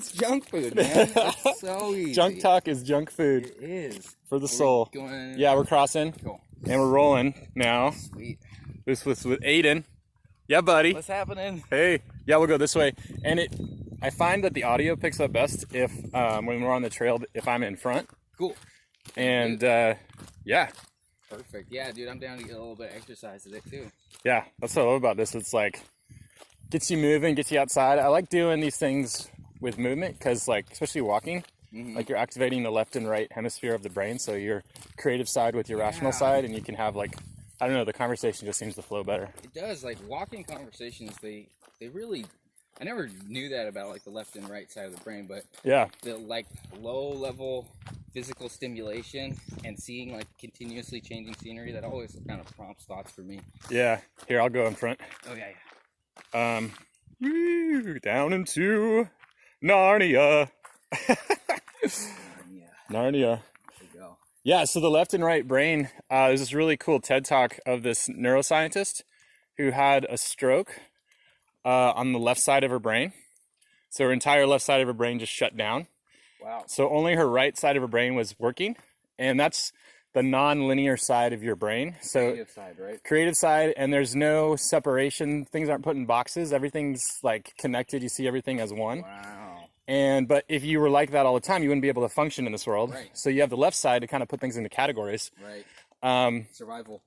It's junk food, man. It's so easy. Junk talk is junk food. It is. For the soul. Yeah, we're crossing. Cool. And we're rolling now. Sweet. This was with Aidan. Yeah, buddy. What's happening? Hey. Yeah, we'll go this way. And I find that the audio picks up best if when we're on the trail, if I'm in front. Cool. And yeah. Perfect. Yeah, dude, I'm down to get a little bit of exercise today too. Yeah, that's what I love about this. It's like gets you moving, gets you outside. I like doing these things with movement because, like, especially walking, like you're activating the left and right hemisphere of the brain. So your creative side with your rational side, and you can have, like, I don't know, the conversation just seems to flow better. It does. Like, walking conversations, they really, I never knew that about, like, the left and right side of the brain, but yeah, the, like, low level physical stimulation and seeing, like, continuously changing scenery, that always kind of prompts thoughts for me. Yeah. Here, I'll go in front. Oh yeah. Down into Narnia. Narnia. There you go. Yeah, so the left and right brain, there's this really cool TED Talk of this neuroscientist who had a stroke on the left side of her brain. So her entire left side of her brain just shut down. Wow. So only her right side of her brain was working, and that's the non-linear side of your brain. So Creative side, right? Creative side, and there's no separation. Things aren't put in boxes. Everything's, like, connected. You see everything as one. Wow. But if you were like that all the time, you wouldn't be able to function in this world. Right. So you have the left side to kind of put things into categories. Right. Survival.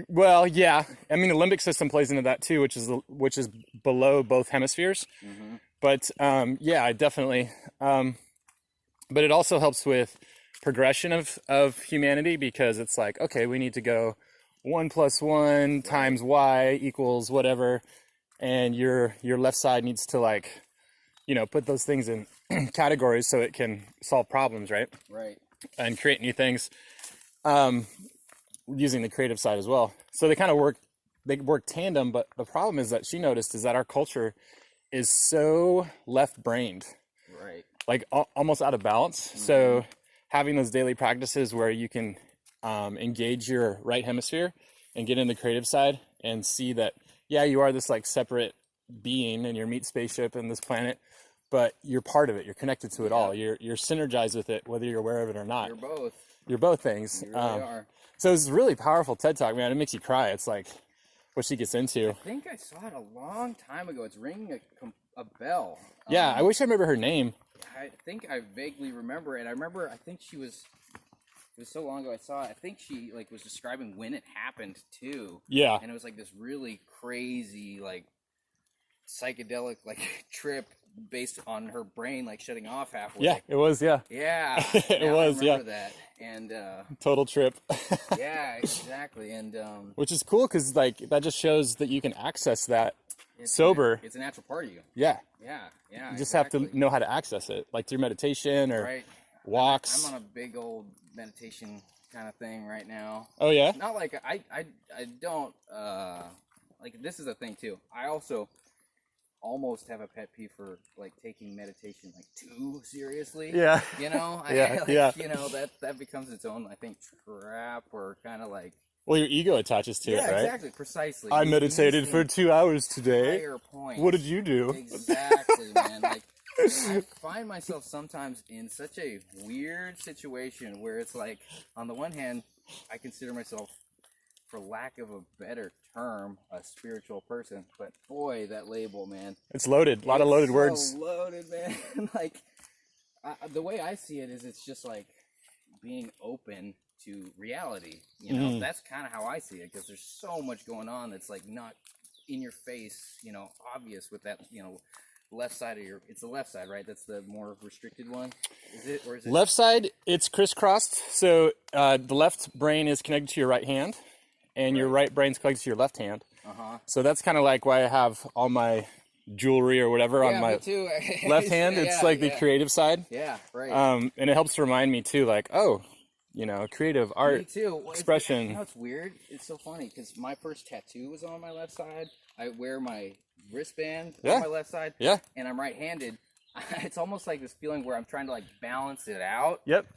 Well, yeah. I mean, the limbic system plays into that too, which is below both hemispheres. But yeah, I definitely. But it also helps with progression of humanity, because it's like, okay, we need to go 1 + 1 times y equals whatever, and your left side needs to, like, you know, put those things in categories so it can solve problems, right? Right. And create new things, using the creative side as well. So they kind of work tandem. But the problem is that she noticed is that our culture is so left-brained, Right. like almost out of balance. So having those daily practices where you can engage your right hemisphere and get in the creative side and see that, yeah, you are this, like, separate being in your meat spaceship in this planet, but you're part of it. You're connected to it all. You're synergized with it, whether you're aware of it or not. You're both. You're both things. You really are. So it's really powerful TED Talk, man. It makes you cry. It's like what she gets into. I think I saw it a long time ago. It's ringing a bell. Yeah, I wish I remember her name. I think I vaguely remember it. I think she was, it was so long ago I saw it. I think she, like, was describing when it happened too. Yeah. And it was like this really crazy, like, psychedelic, like, trip based on her brain, like, shutting off halfway. Yeah, it was, yeah. Yeah. It was, I remember that. And total trip. yeah, exactly. And which is cool, because, like, that just shows that you can access that sober. It's a natural part of you. Yeah. Yeah, yeah. You just have to know how to access it, like through meditation or walks. I'm on a big old meditation kind of thing right now. Oh yeah? Not like I don't like, this is a thing too. I also almost have a pet peeve for, like, taking meditation, like, too seriously. Yeah. You know? Yeah. You know, that becomes its own, I think, trap, or kind of like. Well, your ego attaches to it, right? Yeah, exactly, precisely. I meditated for 2 hours today. Higher point. What did you do? Exactly, man. Like, I find myself sometimes in such a weird situation where it's like, on the one hand, I consider myself, for lack of a better term, a spiritual person. But boy, that label, man. It's loaded. A lot of loaded words. Loaded, man. Like, the way I see it is, it's just like being open to reality. You know, that's kind of how I see it, because there's so much going on that's, like, not in your face, you know, obvious with that, you know, left side of it's the left side, right? That's the more restricted one. Is it, or is it left side? It's crisscrossed. So the left brain is connected to your right hand, and your right brain's connected to your left hand. So that's kind of like why I have all my jewelry or whatever on my left hand. It's like the creative side. Yeah, right. And it helps to remind me too, like, oh, you know, creative art, me too. Well, expression. You know, it's weird. It's so funny, because my first tattoo was on my left side. I wear my wristband on my left side. Yeah. And I'm right-handed, it's almost like this feeling where I'm trying to like balance it out. Yep.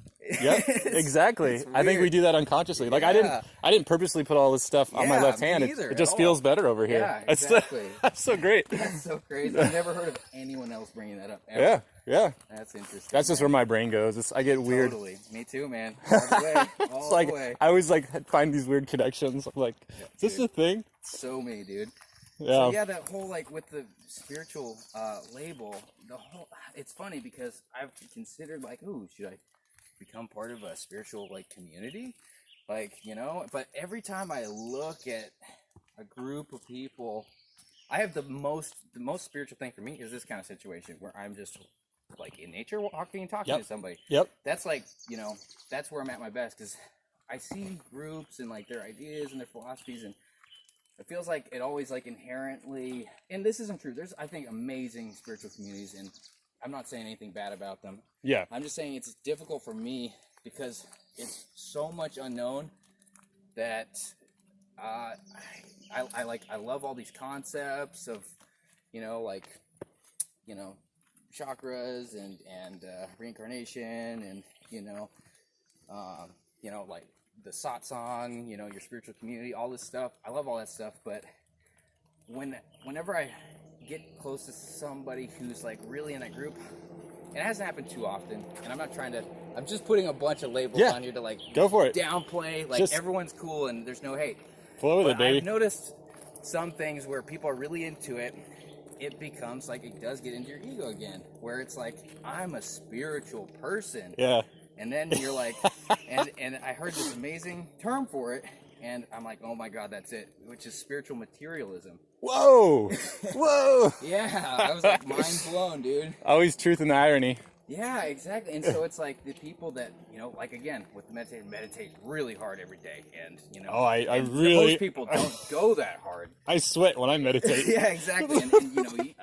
Yep. Exactly. I think we do that unconsciously. Like I didn't purposely put all this stuff on my left hand. It just feels better over here. Yeah, exactly. That's so great. That's so crazy. I've never heard of anyone else bringing that up ever. Yeah. Yeah. That's interesting. That's just where my brain goes. I get weird. Totally. Me too, man. All the way. All It's like the way. I always like find these weird connections. I'm like, is this a thing? So me, dude. Yeah. So yeah, that whole like with the spiritual label, it's funny because I've considered like, ooh, should I become part of a spiritual like community? Like, but every time I look at a group of people, I have the most spiritual thing for me is this kind of situation where I'm just like in nature walking and talking to somebody. Yep. That's like, that's where I'm at my best because I see groups and like their ideas and their philosophies, and it feels like it always like inherently, and this isn't true. There's, I think, amazing spiritual communities, and I'm not saying anything bad about them. Yeah. I'm just saying it's difficult for me because it's so much unknown that I love all these concepts of, chakras and reincarnation and, like the satsang, your spiritual community, all this stuff. I love all that stuff, but whenever I get close to somebody who's like really in that group, and it hasn't happened too often, and I'm just putting a bunch of labels on here to like go for it, downplay, like everyone's cool and there's no hate. Flow with it, baby. I've noticed some things where people are really into it, it becomes like it does get into your ego again, where it's like, I'm a spiritual person. Yeah. And then you're like, and I heard this amazing term for it, and I'm like, oh my God, that's it, which is spiritual materialism. Whoa! Whoa! Yeah, I was like mind blown, dude. Always truth in the irony. Yeah, exactly. And so it's like the people that, like again, with meditate really hard every day. And, I really... Most people don't go that hard. I sweat when I meditate. Yeah, exactly. And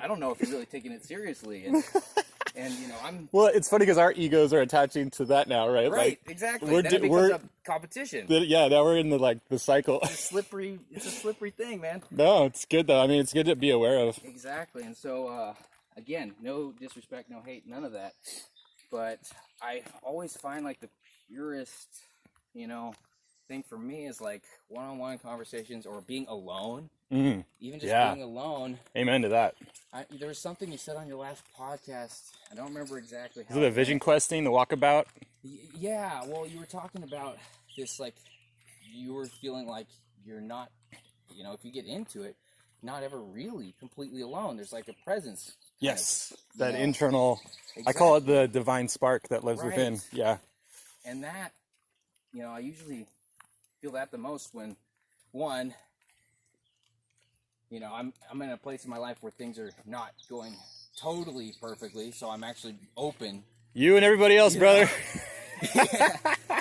I don't know if you're really taking it seriously. And I'm... Well, it's funny because our egos are attaching to that now, right? Right, like, exactly. Then it becomes a competition. Yeah, now we're in the cycle. It's a slippery thing, man. No, it's good though. I mean, it's good to be aware of. Exactly. And so, again, no disrespect, no hate, none of that. But I always find like the purest, thing for me is like one-on-one conversations or being alone. Mm. Even just being alone. Amen to that. There was something you said on your last podcast. I don't remember exactly how. Is it the vision questing, the walkabout? Yeah. Well, you were talking about this, like, you were feeling like you're not, if you get into it, not ever really completely alone. There's like a presence. Yes. That internal, exactly. I call it the divine spark that lives within. Yeah. And that, I usually feel that the most when, one, I'm in a place in my life where things are not going totally perfectly, so I'm actually open. You and everybody else, brother. Yeah.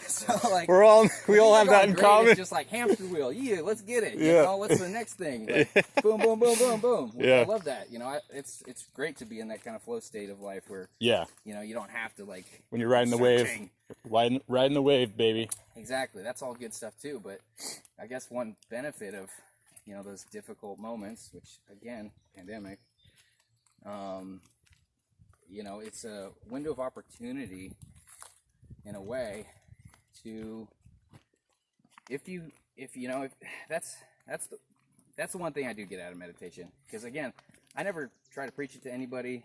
So like we all have that in common. It's just like hamster wheel. Yeah, let's get it. What's the next thing? Like, boom, boom, boom, boom, boom. Yeah. I love that. It's great to be in that kind of flow state of life where you don't have to like when you're riding the wave. Riding the wave, baby. Exactly. That's all good stuff too, but I guess one benefit of those difficult moments, which again, pandemic, it's a window of opportunity in a way to, if that's the one thing I do get out of meditation, because again, I never try to preach it to anybody.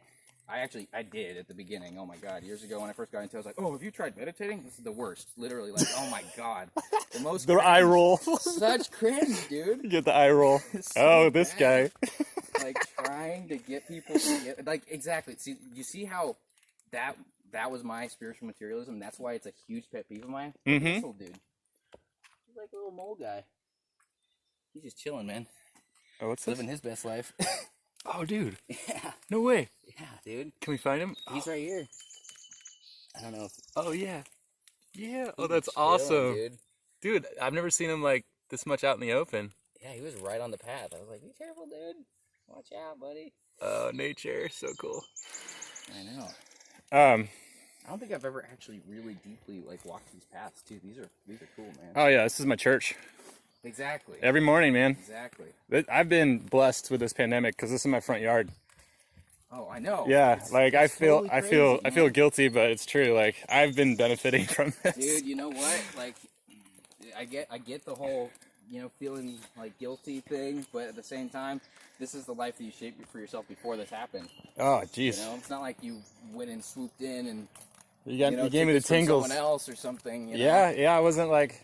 I did at the beginning. Oh my God, years ago when I first got into it, I was like, oh, have you tried meditating? This is the worst. Literally, like, oh my God. The most cringe. Eye roll. Such cringe, dude. You get the eye roll. So this bad. Guy. Like trying to get people to get, like, exactly. See, you see how that was my spiritual materialism? That's why it's a huge pet peeve of mine. Mm-hmm. This little dude. He's like a little mole guy. He's just chilling, man. Oh, what's living his best life. Oh, dude. Yeah. No way. Yeah, dude. Can we find him? He's right here. I don't know if... Oh, yeah. Yeah. Oh, that's awesome. Dude, I've never seen him, like, this much out in the open. Yeah, he was right on the path. I was like, be careful, dude. Watch out, buddy. Oh, nature. So cool. I know. I don't think I've ever actually really deeply, like, walked these paths, too. These are cool, man. Oh, yeah. This is my church. Exactly. Every morning, man. Exactly. I've been blessed with this pandemic because this is my front yard. Oh, I know. Yeah, It's I feel totally I feel crazy, I feel man. guilty, but it's true. Like I've been benefiting from this. Dude, you know what? Like, I get the whole, feeling like guilty thing, but at the same time, this is the life that you shaped for yourself before this happened. Oh, jeez. It's not like you went and swooped in and You gave took me the this from tingles. someone else or something. Yeah, yeah. I wasn't like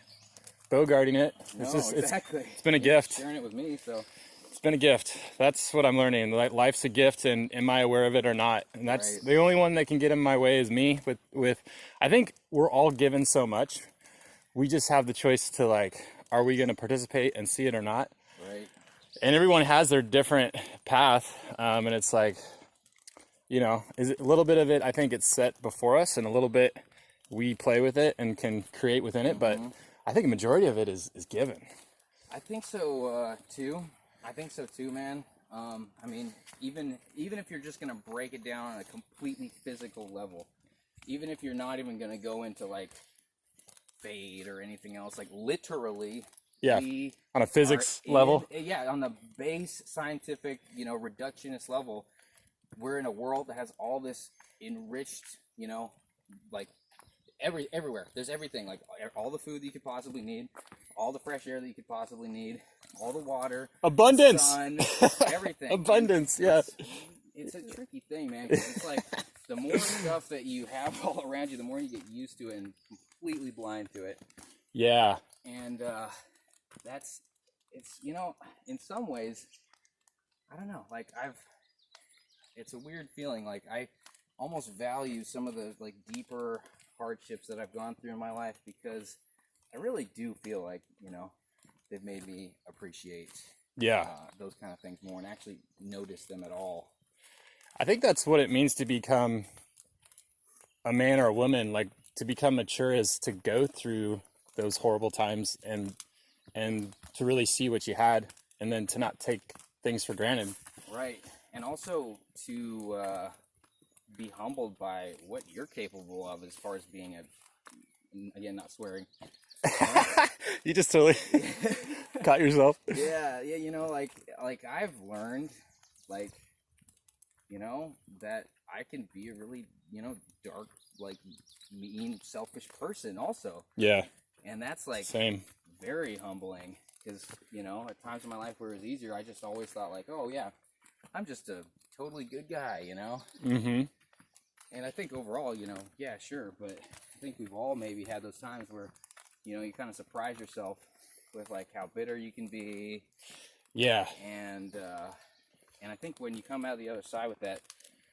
bogarting it. It's No, just exactly. it's been a gift. Sharing it with me, so. It's been a gift. That's what I'm learning. Like life's a gift, and am I aware of it or not? And that's Right. the only one that can get in my way is me. With I think we're all given so much. We just have the choice to like, are we going to participate and see it or not? Right. And everyone has their different path, and it's like, is it a little bit of it? I think it's set before us, and a little bit we play with it and can create within it. But I think a majority of it is given. I think so too. I think so too, man. I mean, even if you're just gonna break it down on a completely physical level, even if you're not even gonna go into like fate or anything else, like literally, Yeah, we on a physics level. Yeah, on the base scientific, reductionist level, we're in a world that has all this enriched, like everywhere. There's everything, like all the food that you could possibly need, all the fresh air that you could possibly need, all the water, Abundance, sun, everything. Abundance. Yeah, it's a tricky thing, man. 'Cause it's like the more stuff that you have all around you, the more you get used to it and completely blind to it. Yeah. And it's in some ways, I don't know. Like it's a weird feeling. Like I almost value some of the like deeper hardships that I've gone through in my life because I really do feel like they've made me appreciate those kind of things more and actually notice them at all. I think that's what it means to become a man or a woman. Like to become mature is to go through those horrible times and to really see what you had, and then to not take things for granted. Right, and also to be humbled by what you're capable of as far as being again, not swearing. You just totally caught yourself. Yeah, like I've learned, like, that I can be a really, dark, like, mean, selfish person also. Yeah. And that's like same. Very humbling because, at times in my life where it was easier, I just always thought like, oh yeah, I'm just a totally good guy, Mm-hmm. And I think overall, yeah, sure, but I think we've all maybe had those times where, you kind of surprise yourself with like how bitter you can be. Yeah. And I think when you come out the other side with that,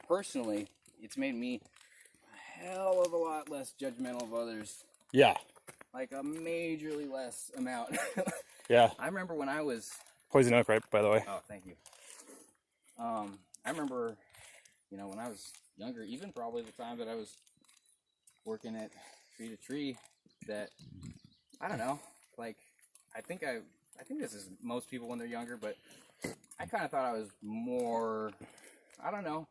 personally, it's made me a hell of a lot less judgmental of others. Yeah. Like a majorly less amount. Yeah. I remember when I was... Poison oak, right, by the way. Oh, thank you. I remember, when I was younger, even probably the time that I was working at Tree to Tree, that, I don't know, like, I think this is most people when they're younger, but I kind of thought I was more, I don't know,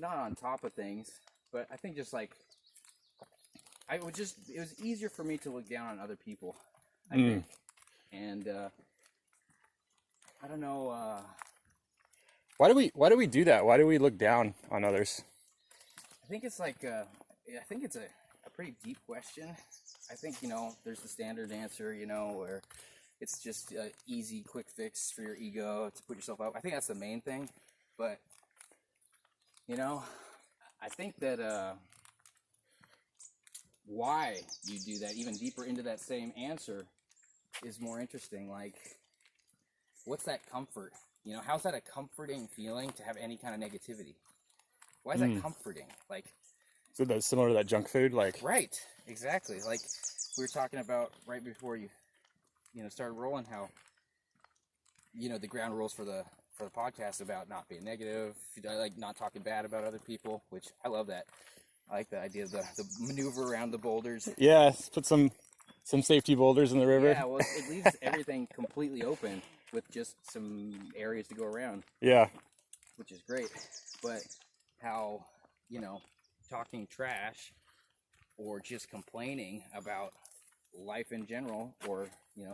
not on top of things, but I think just like, it was easier for me to look down on other people, I think. And, I don't know, Why do we do that? Why do we look down on others? I think it's like, I think it's a pretty deep question. I think, there's the standard answer, where it's just an easy, quick fix for your ego to put yourself up. I think that's the main thing. But, I think that why you do that, even deeper into that same answer, is more interesting. Like, what's that comfort? How's that a comforting feeling to have any kind of negativity? Why is that comforting? Like, so that's similar to that junk food, like. Right, exactly. Like we were talking about right before you started rolling, how the ground rules for the podcast about not being negative, like not talking bad about other people, which I love that. I like the idea of the maneuver around the boulders. Yeah, put some safety boulders in the river. Yeah, well, it leaves everything completely open with just some areas to go around. Yeah. Which is great. But how, talking trash or just complaining about life in general, or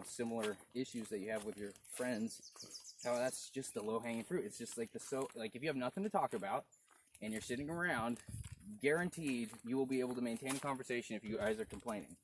similar issues that you have with your friends, how that's just the low-hanging fruit. It's just like if you have nothing to talk about and you're sitting around, guaranteed you will be able to maintain a conversation if you guys are complaining.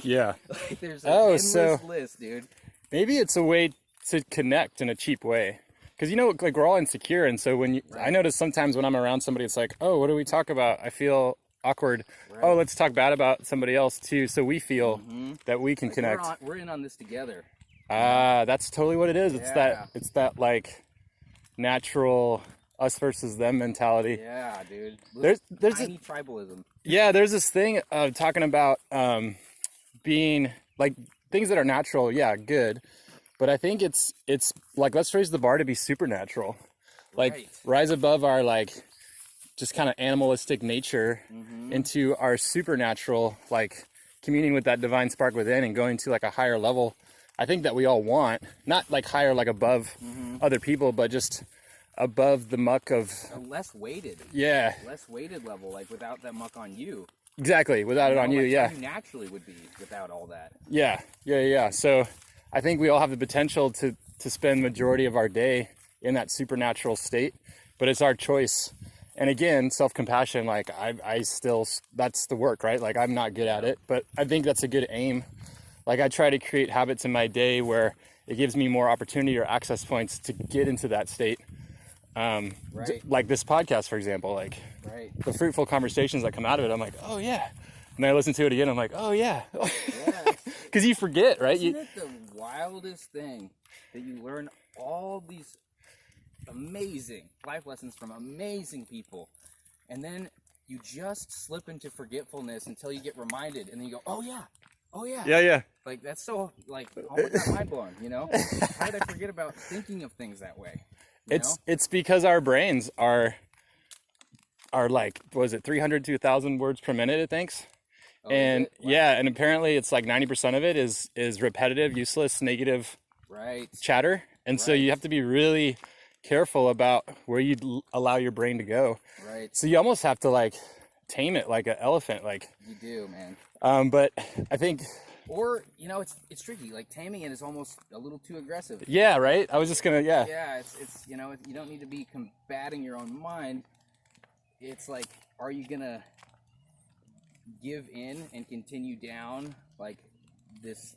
There's an endless list, dude. Maybe it's a way to connect in a cheap way, because like we're all insecure, and so I notice sometimes when I'm around somebody, it's like, oh, what do we talk about? I feel awkward. Oh, let's talk bad about somebody else too, so we feel that we can connect. We're in on this together. That's totally what it is. It's that like natural us versus them mentality. Yeah, dude. There's tiny tribalism. Yeah, there's this thing of talking about being like things that are natural. Yeah, good, but I think it's like, let's raise the bar to be supernatural, like rise above our like just kind of animalistic nature into our supernatural, like communing with that divine spark within and going to like a higher level. I think that we all want, not like higher, like above other people, but just above the muck of a less weighted level, like without that muck on you. Exactly, without it on you. How you naturally would be without all that. Yeah. So I think we all have the potential to spend majority of our day in that supernatural state, but it's our choice. And again, self-compassion, like I still, that's the work, right? Like I'm not good at it, but I think that's a good aim. Like I try to create habits in my day where it gives me more opportunity or access points to get into that state. Like this podcast, for example, like the fruitful conversations that come out of it, I'm like, oh yeah. And then I listen to it again, I'm like, oh yeah. Because you forget, right? Isn't it the wildest thing that you learn all these amazing life lessons from amazing people, and then you just slip into forgetfulness until you get reminded, and then you go, oh yeah. Yeah. Like that's so like almost mind blowing, How did I forget about thinking of things that way? It's because our brains are like, what is it, 300 to 1,000 words per minute, it thinks. And and apparently it's like 90% of it is repetitive, useless, negative chatter. And so you have to be really careful about where you allow your brain to go. So you almost have to like tame it like an elephant, like you do, man. But I think, or it's tricky. Like taming it is almost a little too aggressive. Yeah, right. I was just gonna it's you don't need to be combating your own mind. It's like, are you gonna give in and continue down like this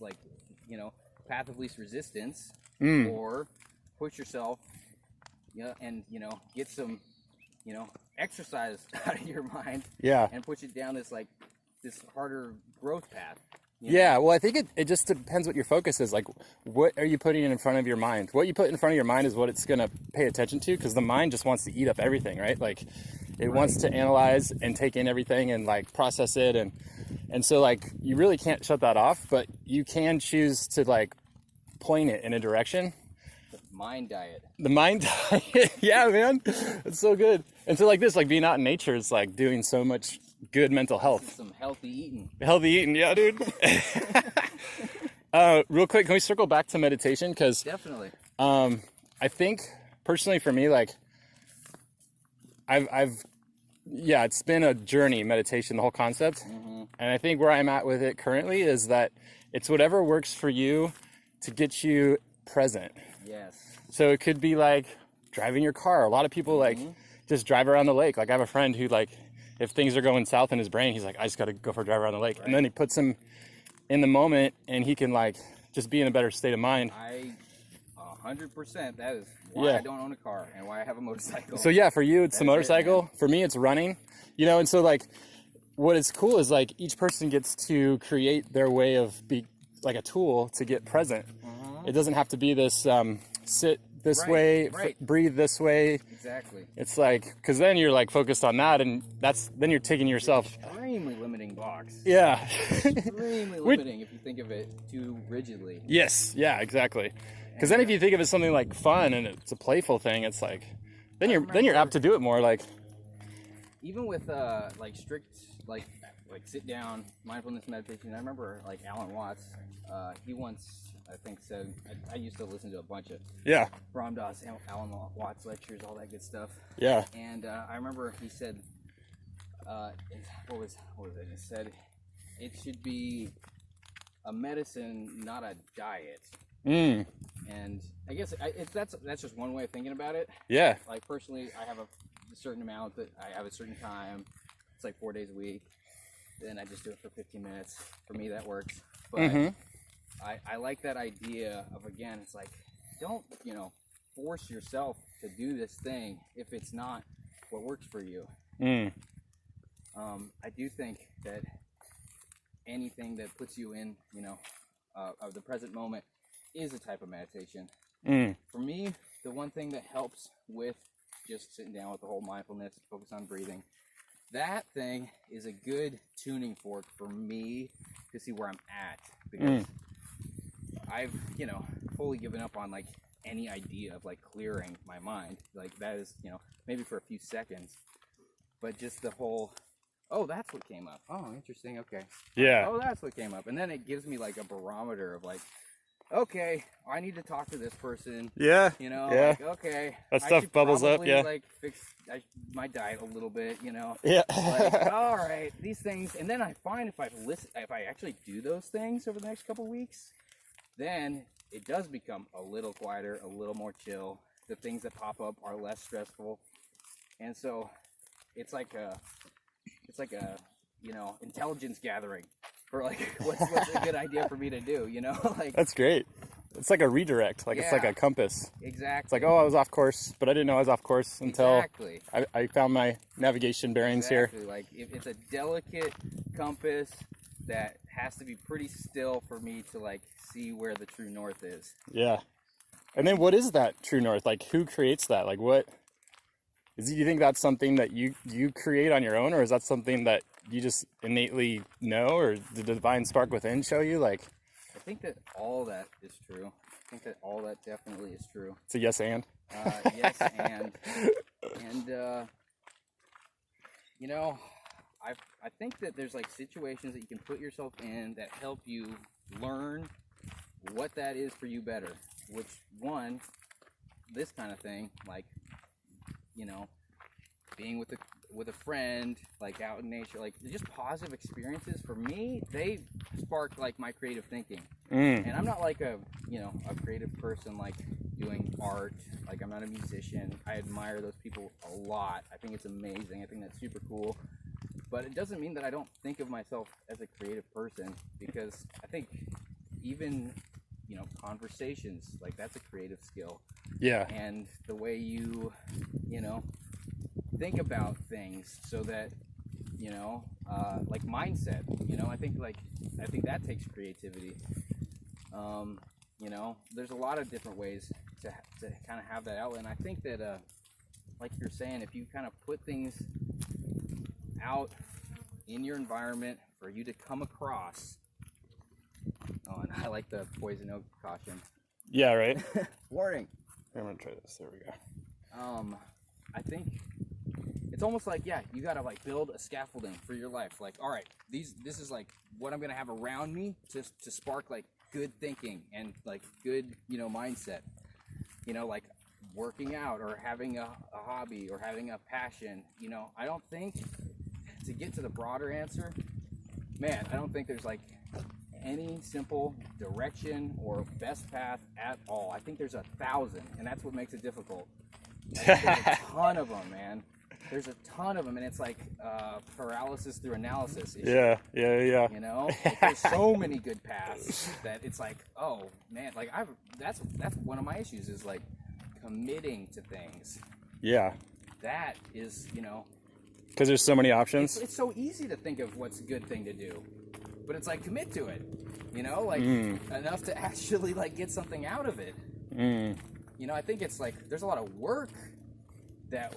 path of least resistance, or push yourself and get some exercise out of your mind and push it down this harder growth path. Well, I think it just depends what your focus is. Like, what are you putting in front of your mind? What you put in front of your mind is what it's going to pay attention to, because the mind just wants to eat up everything, right? Like, it wants to analyze and take in everything and, like, process it. And so, like, you really can't shut that off, but you can choose to, like, point it in a direction. The mind diet. The mind diet. Yeah, man. It's so good. And so, like this, like, being out in nature is, like, doing so much good mental health. Some healthy eating. Healthy eating, yeah, dude. Real quick, can we circle back to meditation? Because definitely. I think personally for me, like, it's been a journey, meditation, the whole concept. And I think where I'm at with it currently is that it's whatever works for you to get you present. Yes. So it could be like driving your car. A lot of people like just drive around the lake. Like I have a friend who, like, if things are going south in his brain, he's like, I just got to go for a drive around the lake. And then he puts him in the moment and he can, like, just be in a better state of mind. 100%. That is why I don't own a car and why I have a motorcycle. So yeah, for you, it's the motorcycle. For me, it's running, and so, like, what is cool is, like, each person gets to create their way of like a tool to get present. It doesn't have to be this, sit this way, breathe this way. Exactly. It's like, because then you're, like, focused on that, and then you're taking yourself. Extremely limiting box. Yeah. Extremely limiting if you think of it too rigidly. Yes. Yeah. Exactly. Because then if you think of it as something like fun and it's a playful thing, it's like, then you're apt to do it more. Like, even with like strict like sit down mindfulness meditation. I remember like Alan Watts. He once, I think, said, I used to listen to a bunch of Ram Dass, Alan Watts lectures, all that good stuff. Yeah. And I remember he said, what was it? He said it should be a medicine, not a diet. Mm. And I guess that's just one way of thinking about it. Yeah. Like personally, I have a certain amount that I have a certain time. It's like 4 days a week. Then I just do it for 15 minutes. For me, that works. But I like that idea of, again, it's like, don't, force yourself to do this thing if it's not what works for you. I do think that anything that puts you in, of the present moment is a type of meditation. For me, the one thing that helps with just sitting down with the whole mindfulness, focus on breathing, that thing is a good tuning fork for me to see where I'm at, because I've, fully given up on like any idea of like clearing my mind. Like that is, maybe for a few seconds, but just the whole, oh, that's what came up. Oh, interesting. Okay. Yeah. Oh, that's what came up. And then it gives me like a barometer of like, okay, I need to talk to this person. Yeah. Yeah. Like, okay. That stuff bubbles up. Yeah. Like fix my diet a little bit. Yeah. Like, all right, these things. And then I find if I actually do those things over the next couple weeks, then it does become a little quieter, a little more chill. The things that pop up are less stressful, and so it's like a intelligence gathering for like what's a good idea for me to do. Like that's great. It's like a redirect. Like it's like a compass. Exactly. It's like, oh, I was off course, but I didn't know I was off course until I found my navigation bearings here. Like it's a delicate compass that has to be pretty still for me to like see where the true north is. Yeah. And then what is that true north? Like who creates that? Like what is, you think that's something that you create on your own, or is that something that you just innately know, or the divine spark within show you? Like, I think that all that is true. I think that all that definitely is true. It's a yes and. Yes and I think that there's like situations that you can put yourself in that help you learn what that is for you better. Which one, this kind of thing, like, being with a friend, like out in nature, like just positive experiences for me, they spark like my creative thinking. And I'm not like a creative person, like doing art. Like I'm not a musician. I admire those people a lot. I think it's amazing. I think that's super cool. But it doesn't mean that I don't think of myself as a creative person, because I think even, conversations, like that's a creative skill. Yeah. And the way you, think about things so that, like mindset, I think that takes creativity. There's a lot of different ways to kind of have that outlet. And I think that, like you're saying, if you kind of put things out in your environment for you to come across. Oh, and I like the poison oak caution. Yeah, right. Warning. I'm gonna try this. There we go. I think it's almost like, you gotta like build a scaffolding for your life. Like, all right, this is like what I'm gonna have around me to spark like good thinking and like good, mindset. Like working out or having a hobby or having a passion. I don't think, to get to the broader answer, man, I don't think there's like any simple direction or best path at all. I think there's 1,000, and that's what makes it difficult. There's a ton of them, man. There's a ton of them, and it's like paralysis through analysis issue. Yeah. Like, there's so many good paths that it's like, oh man, like that's one of my issues, is like committing to things. Yeah. That is, because there's so many options. It's so easy to think of what's a good thing to do, but it's like commit to it, like enough to actually like get something out of it. I think it's like there's a lot of work that,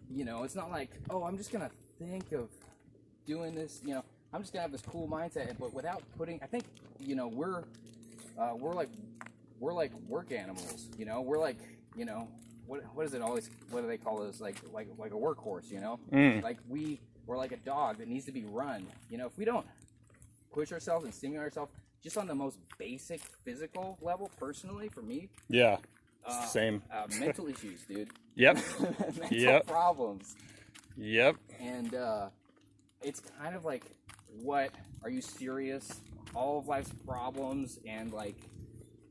it's not like, oh, I'm just gonna think of doing this, I'm just gonna have this cool mindset, but without putting, I think, we're like work animals, we're like, what is it always, what do they call this, like a workhorse, like we're like a dog that needs to be run. If we don't push ourselves and stimulate ourselves just on the most basic physical level, personally for me, same mental issues, dude. Yep. Mental problems. Yep. And it's kind of like, what, are you serious all of life's problems and like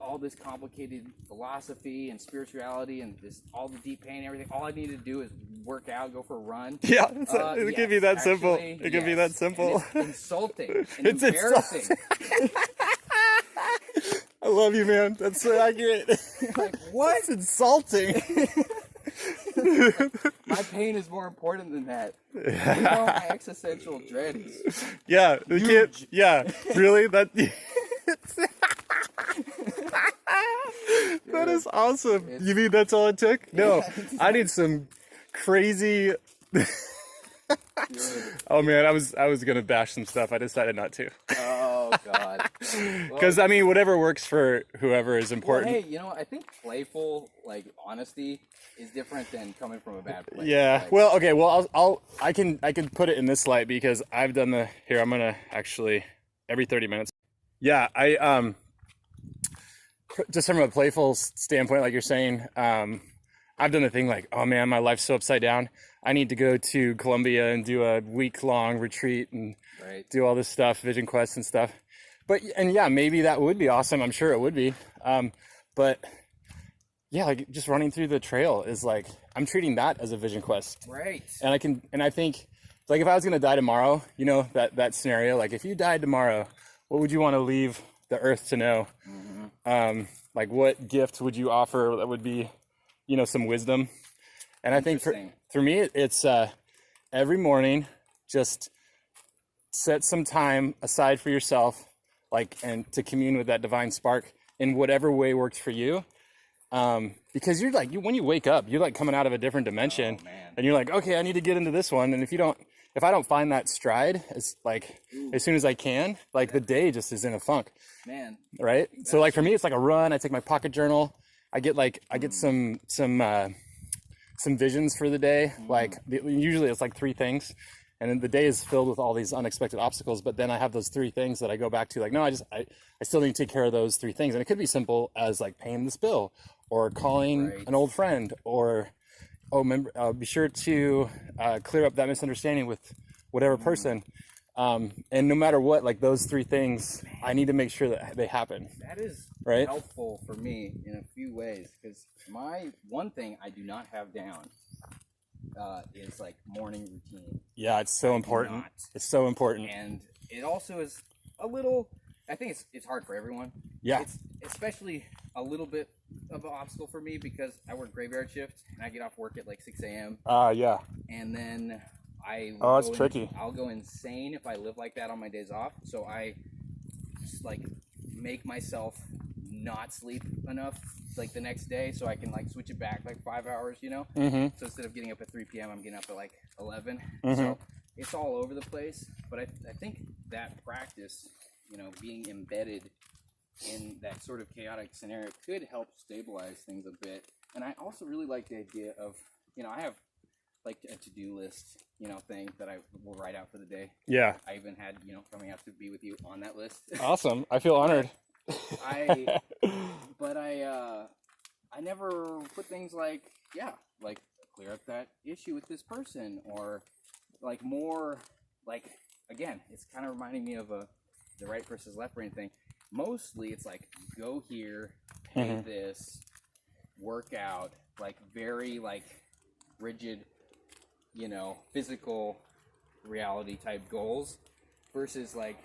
all this complicated philosophy and spirituality and this all the deep pain and everything, all I need to do is work out, go for a run. Yeah, it could be that simple. It could be that simple. And it's insulting and It's embarrassing. I love you, man. That's so accurate. Like, what? It's insulting. My pain is more important than that. You know, my existential dread is Yeah, the kid. Yeah, really? That that is awesome. You mean that's all it took? No, I need some crazy. Oh man, I was gonna bash some stuff. I decided not to. Oh God. Because I mean, whatever works for whoever is important. Well, hey, you know, I think playful, like honesty, is different than coming from a bad place. Yeah. Like, Well, okay. Well, I can put it in this light because I've done the here. I'm gonna actually every 30 minutes. Yeah. Just from a playful standpoint, like you're saying, I've done the thing like, oh man, my life's so upside down. I need to go to Colombia and do a week-long retreat and do all this stuff, vision quests and stuff. And yeah, maybe that would be awesome. I'm sure it would be. But yeah, like just running through the trail is like, I'm treating that as a vision quest. Right. And I think like if I was going to die tomorrow, you know, that scenario, like if you died tomorrow, what would you want to leave the earth to know? Mm-hmm. Like what gift would you offer that would be, you know, some wisdom? And I think for me, it's every morning, just set some time aside for yourself, like, and to commune with that divine spark in whatever way works for you. Because you're like, when you wake up, you're like coming out of a different dimension, and you're like, okay, I need to get into this one. And if I don't find that stride as soon as I can, like the day just is in a funk, man. Right. So like for me, it's like a run. I take my pocket journal. I get some visions for the day. Like usually it's like 3 things. And then the day is filled with all these unexpected obstacles, but then I have those 3 things that I go back to, like, no, I still need to take care of those 3 things. And it could be simple as like paying this bill or calling an old friend or, be sure to clear up that misunderstanding with whatever person. And no matter what, like those 3 things, I need to make sure that they happen. That is helpful for me in a few ways, because my one thing I do not have down is like morning routine. Yeah, it's so important. It's so important. And it also is a little, I think it's hard for everyone. Yeah. It's especially a little bit of an obstacle for me because I work graveyard shift and I get off work at like 6 a.m. Yeah. And then it's tricky. I'll go insane if I live like that on my days off. So I just like make myself not sleep enough like the next day so I can like switch it back like 5 hours, you know? Mm-hmm. So instead of getting up at 3 p.m., I'm getting up at like 11. Mm-hmm. So it's all over the place. But I think that practice, you know, being embedded in that sort of chaotic scenario could help stabilize things a bit. And I also really like the idea of, you know, I have like a to-do list, you know, thing that I will write out for the day. Yeah. I even had, you know, coming out to be with you on that list. Awesome. I feel honored. I never put things like clear up that issue with this person, or like more like, again, it's kind of reminding me of the right versus left brain thing. Mostly it's like go here, pay this, work out, like very like rigid, you know, physical reality type goals, versus like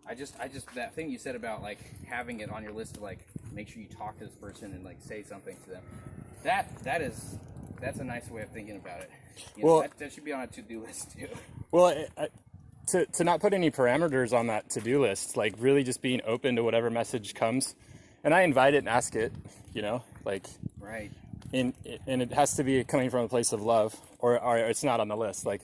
I just that thing you said about like having it on your list to like make sure you talk to this person and like say something to them. That's a nice way of thinking about it. You know, that should be on a to-do list too. Well, to not put any parameters on that to-do list, like really just being open to whatever message comes, and I invite it and ask it, you know, like right. And it has to be coming from a place of love, or it's not on the list. Like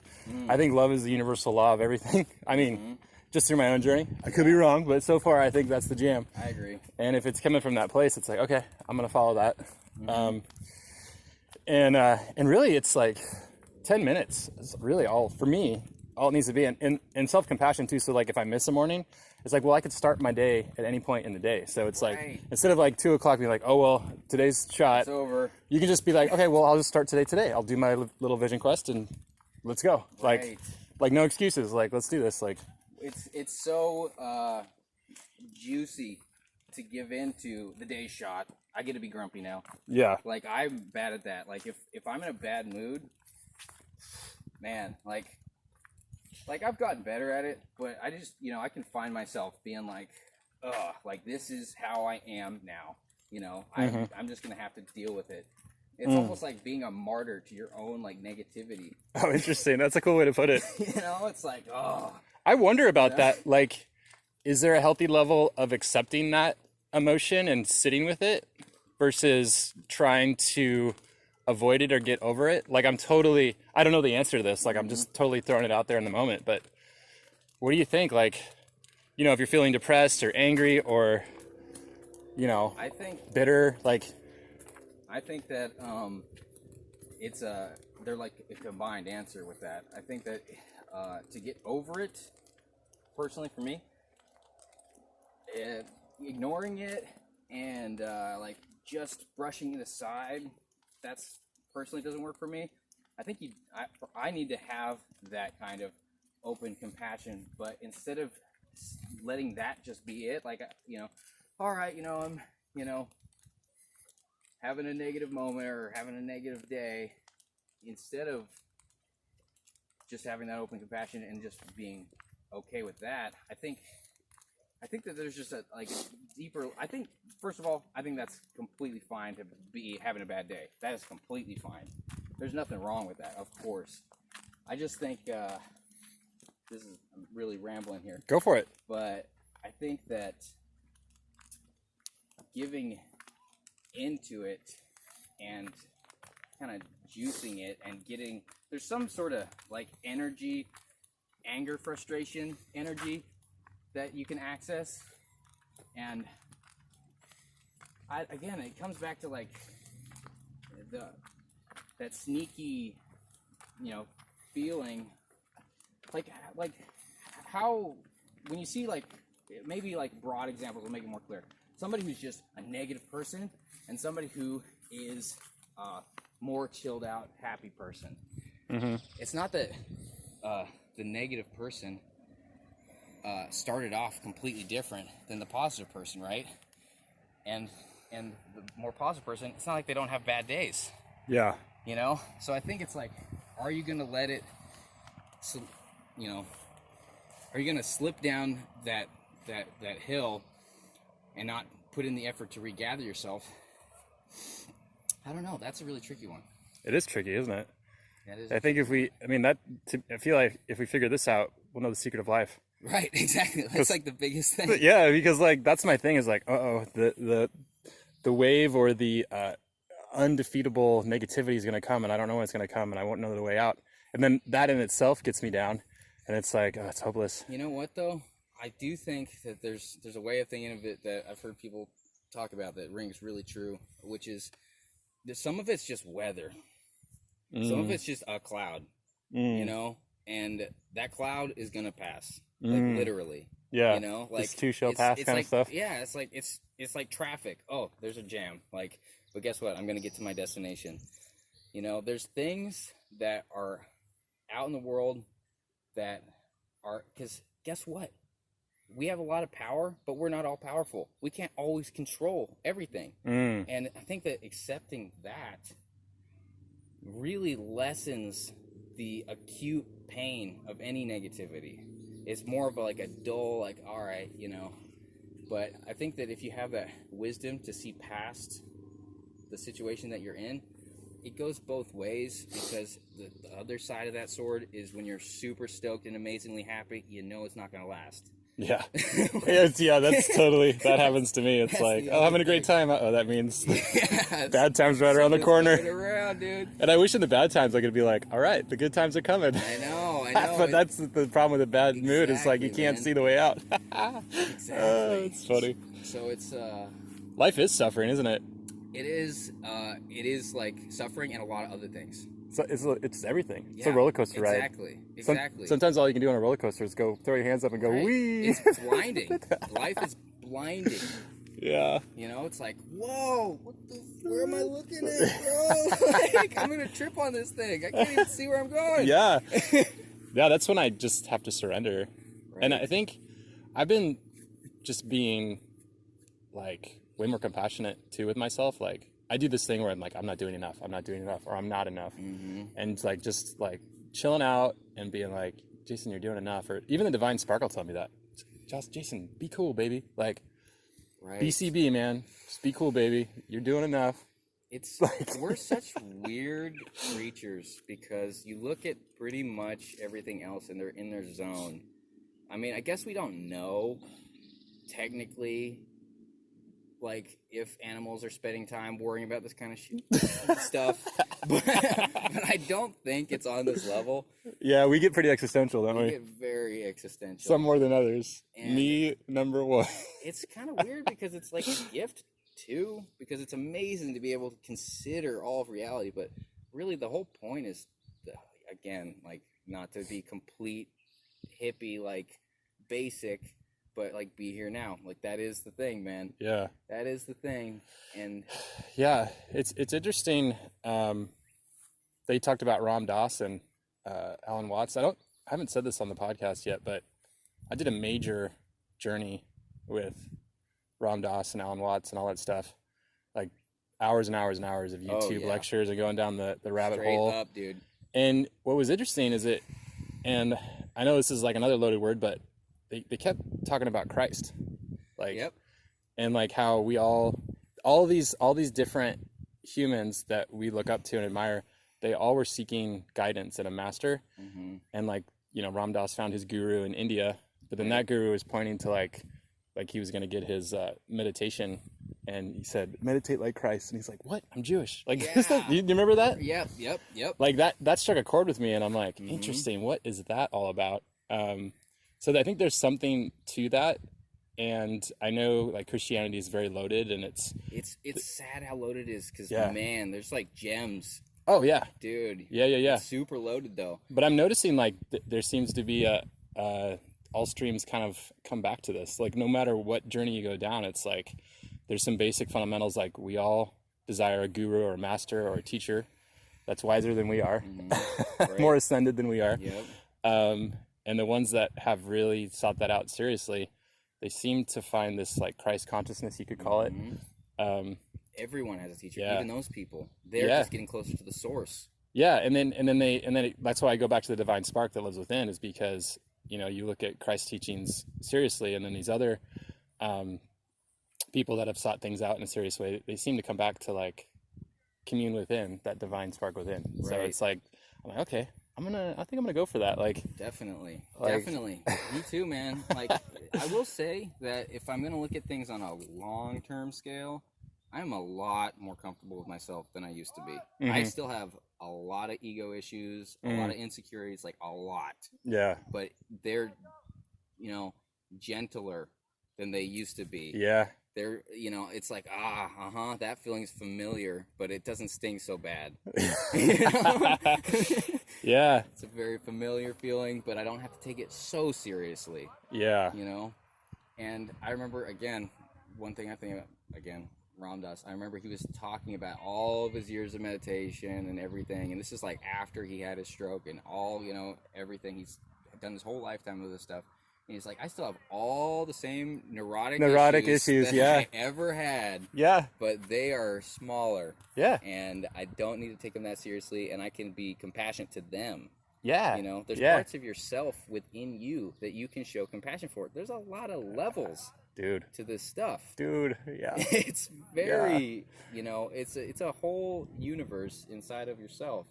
I think love is the universal law of everything. I mean. Just through my own journey. I could be wrong, but so far I think that's the jam. I agree. And if it's coming from that place, it's like, okay, I'm going to follow that. And really it's like 10 minutes is really all, for me, all it needs to be. And self-compassion too. So like if I miss a morning, it's like, well, I could start my day at any point in the day. So it's like, instead of like 2 o'clock being like, oh, well, today's shot. It's over. You can just be like, okay, well, I'll just start today. I'll do my little vision quest and let's go. Like no excuses. Like, let's do this. Like, it's so juicy to give into the day's shot. I get to be grumpy now. Yeah. Like, I'm bad at that. Like, if I'm in a bad mood, man, like I've gotten better at it, but I just, I can find myself being like, ugh, like, this is how I am now. I'm just going to have to deal with it. It's almost like being a martyr to your own, like, negativity. Oh, interesting. That's a cool way to put it. It's like, oh. I wonder about that. Like, is there a healthy level of accepting that emotion and sitting with it versus trying to avoid it or get over it? Like, I don't know the answer to this. Like, I'm just totally throwing it out there in the moment. But what do you think? Like, if you're feeling depressed or angry or, I think bitter, like, I think that they're like a combined answer with that. I think that to get over it, personally for me, ignoring it and like just brushing it aside, that's personally doesn't work for me. I think I need to have that kind of open compassion, but instead of letting that just be it, like, all right, I'm, having a negative moment or having a negative day, instead of just having that open compassion and just being okay with that, I think that there's just a deeper. I think, first of all, I think that's completely fine to be having a bad day. That is completely fine. There's nothing wrong with that, of course. I just think I'm really rambling here. Go for it. But I think that giving into it and kind of juicing it and there's some sort of like energy, anger, frustration energy that you can access, and again, it comes back to like that sneaky, feeling, like how when you see, like, maybe like broad examples will make it more clear. Somebody who's just a negative person and somebody who is more chilled out, happy person. It's not that the negative person started off completely different than the positive person, right? And the more positive person, it's not like they don't have bad days. Yeah. So I think it's like, are you gonna let it, are you gonna slip down that hill and not put in the effort to regather yourself? I don't know. That's a really tricky one. It is tricky, isn't it? I think I feel like if we figure this out, we'll know the secret of life. Right, exactly. That's like the biggest thing. Yeah, because like that's my thing is like, the wave or the undefeatable negativity is going to come, and I don't know when it's going to come, and I won't know the way out. And then that in itself gets me down, and it's like, oh, it's hopeless. You know what though? I do think that there's a way of thinking of it that I've heard people talk about that rings really true, which is that some of it's just weather. Some of it's just a cloud, and that cloud is gonna pass, like literally. Yeah, like this too shall pass kind of stuff. Yeah, it's like traffic. Oh, there's a jam. Like, but guess what? I'm gonna get to my destination. There's things that are out in the world that are, because guess what? We have a lot of power, but we're not all powerful. We can't always control everything. And I think that accepting that really lessens the acute pain of any negativity. It's more of a dull, like, all right, But I think that if you have that wisdom to see past the situation that you're in, it goes both ways, because the other side of that sword is when you're super stoked and amazingly happy, it's not going to last. Yeah. That's totally, that happens to me. It's like, oh, having a great time. Oh, that means bad times right around the corner. Right around, dude. And I wish in the bad times I could be like, all right, the good times are coming. I know. But that's the problem with a bad mood. It's like you can't see the way out. Exactly. It's funny. So it's life is suffering, isn't it? It is. It is like suffering and a lot of other things. So it's everything. It's a roller coaster ride. Exactly. Sometimes all you can do on a roller coaster is go throw your hands up and go, wee. It's blinding. Life is blinding. Yeah. It's like, whoa, where am I looking at, bro? Like, I'm gonna trip on this thing. I can't even see where I'm going. Yeah. Yeah, that's when I just have to surrender. Right. And I think I've been just being like way more compassionate too with myself. Like I do this thing where I'm like, I'm not doing enough, or I'm not enough. And like, just like chilling out and being like, Jason, you're doing enough. Or even the divine spark will tell me that. Jason, be cool, baby. Like, BCB, man. Just be cool, baby. You're doing enough. It's like, we're such weird creatures because you look at pretty much everything else and they're in their zone. I mean, I guess we don't know technically, like, if animals are spending time worrying about this kind of stuff, but I don't think it's on this level. Yeah, we get pretty existential, don't we? We get very existential. Some more than others. And me, number one. It's kind of weird because it's like a gift, too, because it's amazing to be able to consider all of reality, but really the whole point is, again, like, not to be complete hippie, like, basic, but like be here now. Like that is the thing, man. Yeah. That is the thing. And yeah, it's interesting. They talked about Ram Dass and Alan Watts. I haven't said this on the podcast yet, but I did a major journey with Ram Dass and Alan Watts and all that stuff. Like hours and hours and hours of YouTube lectures and going down the rabbit hole. Straight up, dude. And what was interesting is and I know this is like another loaded word, but they kept talking about Christ, like, and like how we all these different humans that we look up to and admire, they all were seeking guidance and a master, and like, you know, Ram Dass found his guru in India, but then that guru was pointing to like he was going to get his meditation, and he said, meditate like Christ, and he's like, what? I'm Jewish. Like, you remember that? Yep. Like that struck a chord with me, and I'm like, interesting. What is that all about? So I think there's something to that, and I know like Christianity is very loaded, and it's sad how loaded it is because man, there's like gems. Oh yeah, dude. Yeah. It's super loaded though. But I'm noticing like there seems to be all streams kind of come back to this. Like no matter what journey you go down, it's like there's some basic fundamentals. Like we all desire a guru or a master or a teacher that's wiser than we are, more ascended than we are. Yep. And the ones that have really sought that out seriously, they seem to find this like Christ consciousness, you could call it. Everyone has a teacher, even those people. They're just getting closer to the source. Yeah, and then that's why I go back to the divine spark that lives within, is because, you know, you look at Christ's teachings seriously, and then these other people that have sought things out in a serious way, they seem to come back to like commune within that divine spark within. Right. So it's like, I'm like, okay, I think I'm gonna go for that. Like definitely. Me too, man. Like I will say that if I'm gonna look at things on a long-term scale, I'm a lot more comfortable with myself than I used to be. I still have a lot of ego issues, a lot of insecurities, like a lot. Yeah. But they're, you know, gentler than they used to be. Yeah. They're, you know, it's like, that feeling's familiar, but it doesn't sting so bad. Yeah. It's a very familiar feeling, but I don't have to take it so seriously. Yeah. You know? And I remember, again, one thing I think about, again, Ram Dass, I remember he was talking about all of his years of meditation and everything, and this is like after he had his stroke and all, you know, everything. He's done his whole lifetime with this stuff. And he's like, I still have all the same neurotic issues that I ever had. Yeah. But they are smaller. Yeah. And I don't need to take them that seriously, and I can be compassionate to them. Yeah. You know, there's parts of yourself within you that you can show compassion for. There's a lot of levels. Dude, to this stuff. Dude, yeah. It's very, you know, it's a whole universe inside of yourself.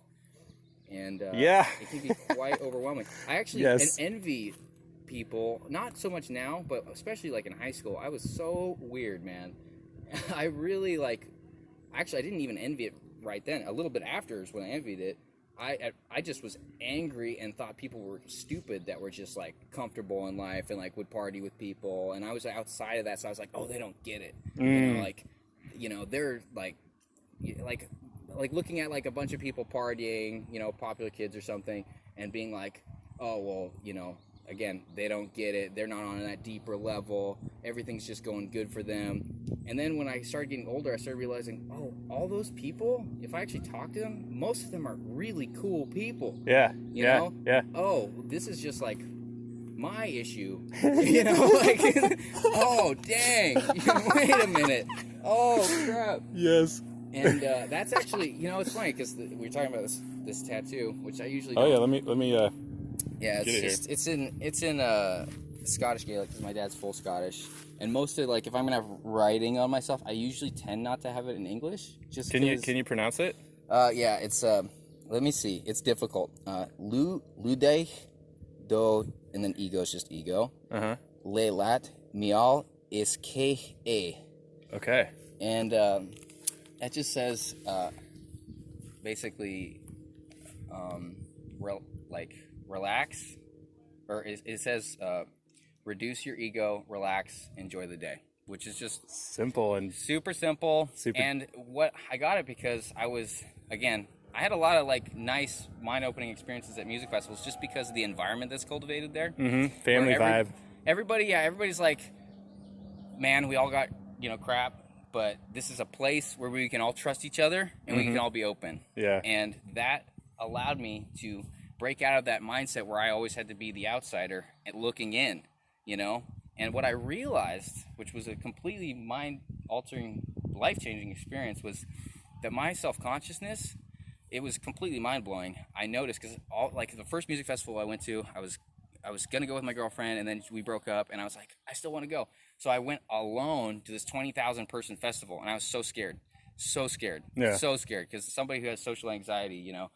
And it can be quite overwhelming. I actually envy people, not so much now, but especially like in high school. I was so weird, man. I really I didn't even envy it right then. A little bit after is when I envied it. I just was angry and thought people were stupid that were just like comfortable in life and like would party with people, and I was outside of that, so I was like, oh, they don't get it. You know, they're like looking at like a bunch of people partying, you know, popular kids or something, and being like, oh, well, you know, again, they don't get it. They're not on that deeper level. Everything's just going good for them. And then when I started getting older, I started realizing, oh, all those people, if I actually talk to them, most of them are really cool people. Yeah. You know? Yeah. Oh, this is just like my issue, you know, like, oh, dang, wait a minute, oh, crap. Yes. And that's actually, you know, it's funny because we were talking about this tattoo, which I usually Oh don't. yeah, let me Yeah, get it it's just it's in Scottish Gaelic because my dad's full Scottish, and most of like if I'm gonna have writing on myself, I usually tend not to have it in English. Just can you pronounce it? Yeah, it's let me see, it's difficult. Ludeich do, and then ego is just ego. Le lat mial is k a. Okay. And that just says basically relax, or it says reduce your ego, relax, enjoy the day, which is just simple and super simple. And what I got it because I had a lot of like nice mind-opening experiences at music festivals just because of the environment that's cultivated there. Family vibe. Everybody's like, man, we all got, you know, crap, but this is a place where we can all trust each other and we can all be open. Yeah. And that allowed me to break out of that mindset where I always had to be the outsider and looking in, you know? And what I realized, which was a completely mind-altering, life-changing experience, was that my self-consciousness, it was completely mind-blowing. I noticed because like the first music festival I went to, I was gonna go with my girlfriend, and then we broke up, and I was like, I still want to go. So I went alone to this 20,000 person festival, and I was so scared, Yeah. so scared, because somebody who has social anxiety, you know.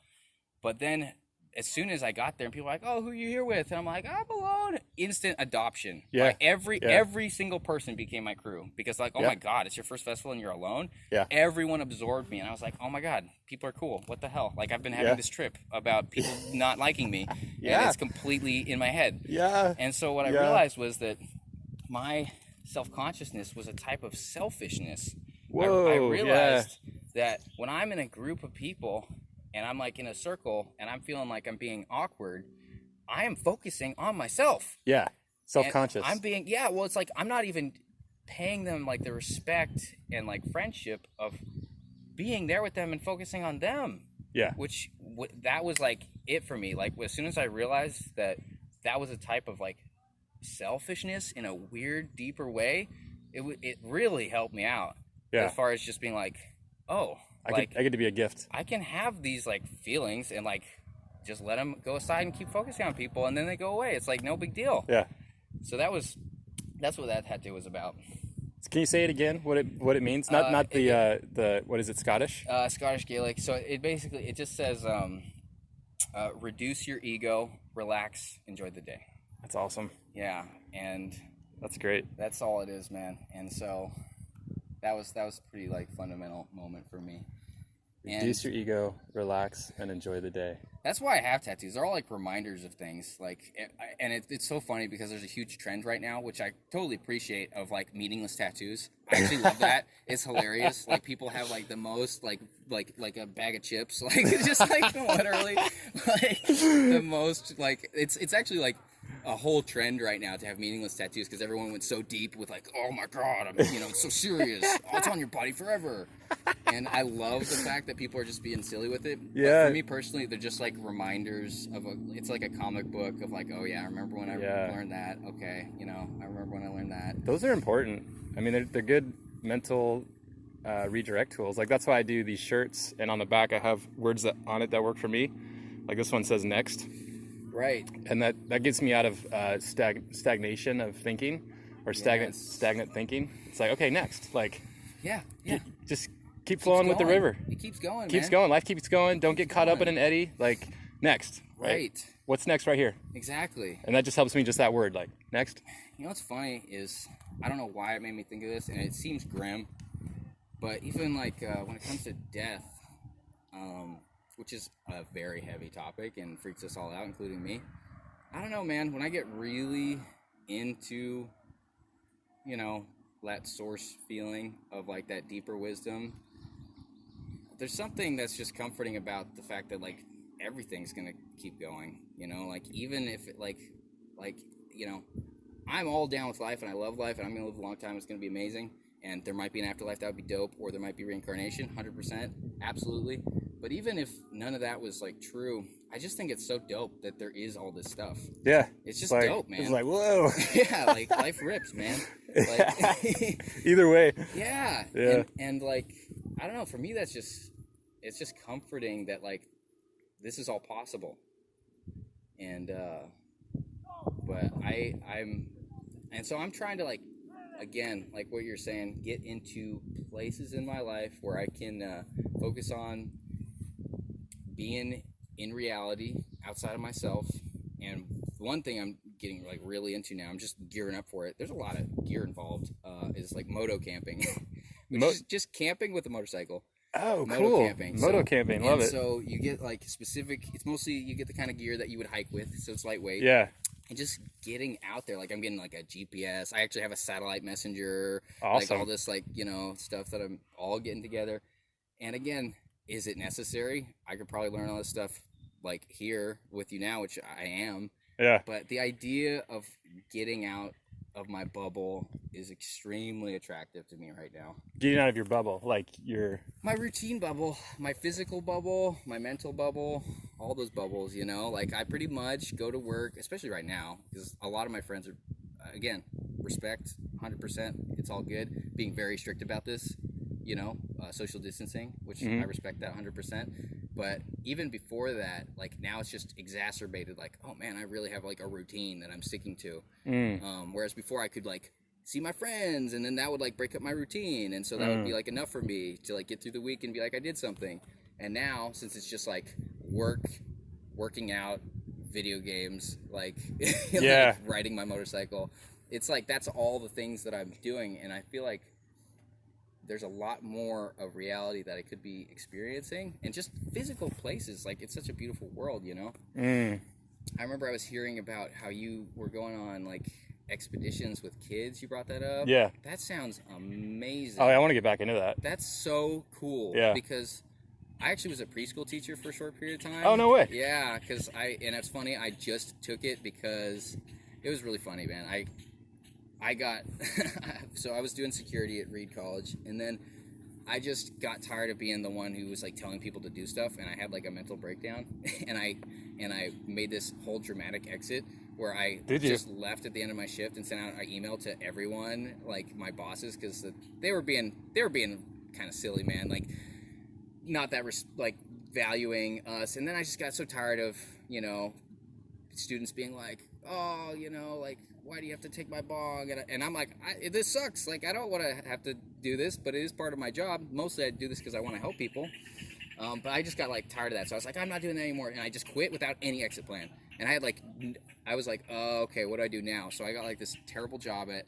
But then as soon as I got there, and people were like, "Oh, who are you here with?" and I'm like, "I'm alone." Instant adoption. Yeah. Like every single person became my crew because, like, oh my God, it's your first festival and you're alone. Yeah. Everyone absorbed me, and I was like, "Oh my God, people are cool. What the hell?" Like, I've been having this trip about people not liking me, and it's completely in my head. Yeah. And so what I realized was that my self-consciousness was a type of selfishness. Whoa. I realized that when I'm in a group of people and I'm like in a circle and I'm feeling like I'm being awkward, I am focusing on myself. Yeah. Self-conscious. And it's like I'm not even paying them like the respect and like friendship of being there with them and focusing on them. Yeah. That was like it for me. Like as soon as I realized that was a type of like selfishness in a weird, deeper way, it really helped me out. Yeah. As far as just being like, oh, I get to be a gift. I can have these like feelings and like just let them go aside and keep focusing on people, and then they go away. It's like no big deal. Yeah. So that's what that tattoo was about. Can you say it again? What it means? Not the what is it? Scottish? Scottish Gaelic. So it just says reduce your ego, relax, enjoy the day. That's awesome. Yeah, and that's great. That's all it is, man. And so that was a pretty like fundamental moment for me. Reduce your ego, relax, and enjoy the day. That's why I have tattoos. They're all like reminders of things. Like, and it's so funny because there's a huge trend right now, which I totally appreciate, of like meaningless tattoos. I actually love that. It's hilarious. Like people have like the most like a bag of chips, like just like literally like the most like it's actually like a whole trend right now to have meaningless tattoos because everyone went so deep with like, oh my God, it's so serious. Oh, it's on your body forever. And I love the fact that people are just being silly with it. Yeah. But for me personally, they're just like reminders of it's like a comic book of like, oh yeah, I remember when I learned that. Okay, I remember when I learned that. Those are important. I mean, they're good mental redirect tools. Like that's why I do these shirts, and on the back I have words on it that work for me. Like this one says next. Right. And that gets me out of stagnation of thinking, or stagnant thinking. It's like, okay, next. Like, yeah. Just keep flowing with the river. It keeps going. Keeps going. Life keeps going. Don't get caught up in an eddy. Like, next. Right. What's next right here? Exactly. And that just helps me, just that word, like, next. You know what's funny is, I don't know why it made me think of this, and it seems grim, but even like when it comes to death, which is a very heavy topic and freaks us all out, including me. I don't know, man. When I get really into, that source feeling of like that deeper wisdom, there's something that's just comforting about the fact that like everything's gonna keep going. Like even if it I'm all down with life and I love life and I'm gonna live a long time. It's gonna be amazing. And there might be an afterlife that would be dope, or there might be reincarnation, 100%, absolutely. But even if none of that was like true, I just think it's so dope that there is all this stuff. Yeah. It's just like, dope, man. It's like, whoa. Yeah, like life rips, man. Like, Either way. yeah. Yeah. And like, I don't know, for me it's just comforting that like this is all possible. And but so I'm trying to like, again, like what you're saying, get into places in my life where I can focus on being in reality outside of myself. And one thing I'm getting like really into now, I'm just gearing up for it. There's a lot of gear involved. Is like moto camping, which is just camping with a motorcycle. Oh, moto cool. Camping. Moto camping, love it. So you get like specific. It's mostly you get the kind of gear that you would hike with, so it's lightweight. Yeah. And just getting out there, like I'm getting like a GPS. I actually have a satellite messenger. Awesome. Like all this like, you know, stuff that I'm all getting together. And again, is it necessary? I could probably learn all this stuff like here with you now, which I am. Yeah. But the idea of getting out of my bubble is extremely attractive to me right now. Getting out of your bubble, like my routine bubble, my physical bubble, my mental bubble, all those bubbles, you know, like I pretty much go to work, especially right now, because a lot of my friends are, again, respect, 100%, it's all good, being very strict about this, you know, social distancing, which I respect that 100%. But even before that, like now it's just exacerbated, like, oh man, I really have like a routine that I'm sticking to. Whereas before I could like see my friends and then that would like break up my routine. And so that would be like enough for me to like get through the week and be like, I did something. And now, since it's just like working out, video games, like, like riding my motorcycle, it's like that's all the things that I'm doing. And I feel like there's a lot more of reality that I could be experiencing, and just physical places. Like, it's such a beautiful world, you know? I remember I was hearing about how you were going on like expeditions with kids. You brought that up. Yeah. That sounds amazing. Oh, I want to get back into that. That's so cool. Yeah. Because I actually was a preschool teacher for a short period of time. Oh, no way. Yeah, because and it's funny, I just took it because it was really funny, man. I got, so I was doing security at Reed College, and then I just got tired of being the one who was like telling people to do stuff, and I had like a mental breakdown, and I made this whole dramatic exit where I just left at the end of my shift and sent out an email to everyone, like my bosses, because they were being kind of silly, man, like not that like valuing us. And then I just got so tired of, you know, students being like, oh, you know, like, why do you have to take my bong? And I'm like, this sucks. Like, I don't want to have to do this, but it is part of my job. Mostly I do this because I want to help people. But I just got like tired of that. So I was like, I'm not doing that anymore. And I just quit without any exit plan. And I was like, oh, okay, what do I do now? So I got like this terrible job at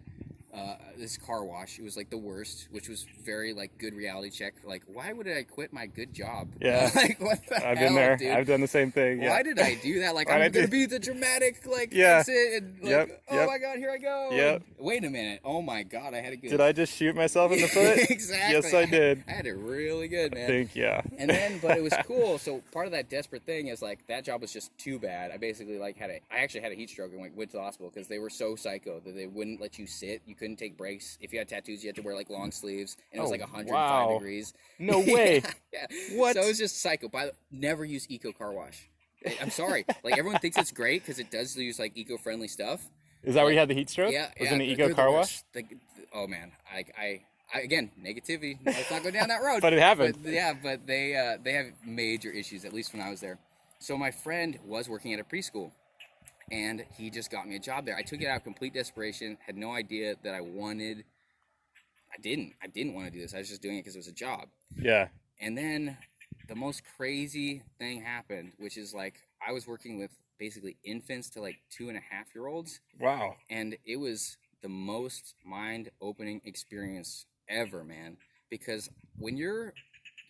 this car wash. It was like the worst, which was very like good reality check. Like, why would I quit my good job? Yeah. Like, what the hell, I've been there. dude? I've done the same thing. Yeah. Why did I do that? Like, I'm gonna be the dramatic like exit and like, oh my god, here I go. Yep. Wait a minute. Oh my god, I had it good. Did I just shoot myself in the foot? Exactly. Yes, I did. I had it really good, man. I think, yeah. And then, but it was cool. So part of that desperate thing is like that job was just too bad. I basically like I actually had a heat stroke and went to the hospital because they were so psycho that they wouldn't let you sit. You couldn't take breaks. If you had tattoos, you had to wear like long sleeves, and it was like 105 degrees. No way. Yeah. What? So it was just psycho. Never use Eco Car Wash. I'm sorry. Like, everyone thinks it's great because it does use like eco-friendly stuff. Is that where you had the heat stroke? Yeah. Was in the Eco Car Wash? Oh man, I again, negativity. Let's not go down that road. But it happened. But they have major issues. At least when I was there. So my friend was working at a preschool, and he just got me a job there. I took it out of complete desperation. Had no idea that I didn't want to do this. I was just doing it because it was a job. Yeah. And then the most crazy thing happened, which is like I was working with basically infants to like 2.5-year-olds. Wow. And it was the most mind-opening experience ever, man. Because when you're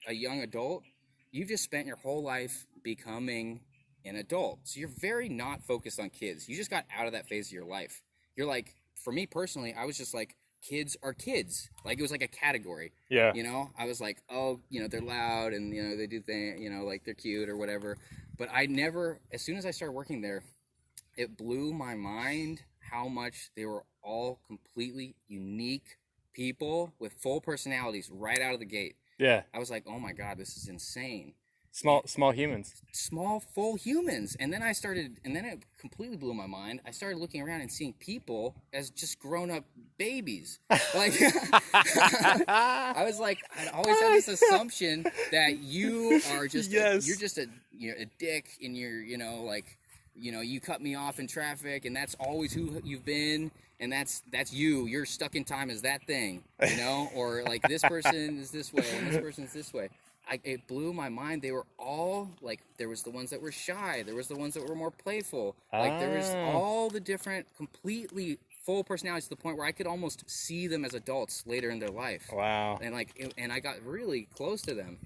a young adult, you've just spent your whole life becoming an adult. So you're very not focused on kids. You just got out of that phase of your life. You're like, for me personally, I was just like, kids are kids. Like, it was like a category. Yeah. You know, I was like, oh, you know, they're loud and, you know, they do things, you know, like they're cute or whatever. But I never, as soon as I started working there, it blew my mind how much they were all completely unique people with full personalities right out of the gate. Yeah. I was like, oh my God, this is insane. Small humans. Small, full humans. And then it completely blew my mind. I started looking around and seeing people as just grown-up babies. Like, I was like, I always had this assumption that you are just, you're just a dick, and you cut me off in traffic, and that's always who you've been, and that's you. You're stuck in time as that thing, or like this person is this way and this person is this way. It blew my mind. They were all like, there was the ones that were shy, there was the ones that were more playful, like there was all the different, completely full personalities, to the point where I could almost see them as adults later in their life. Wow. And and I got really close to them.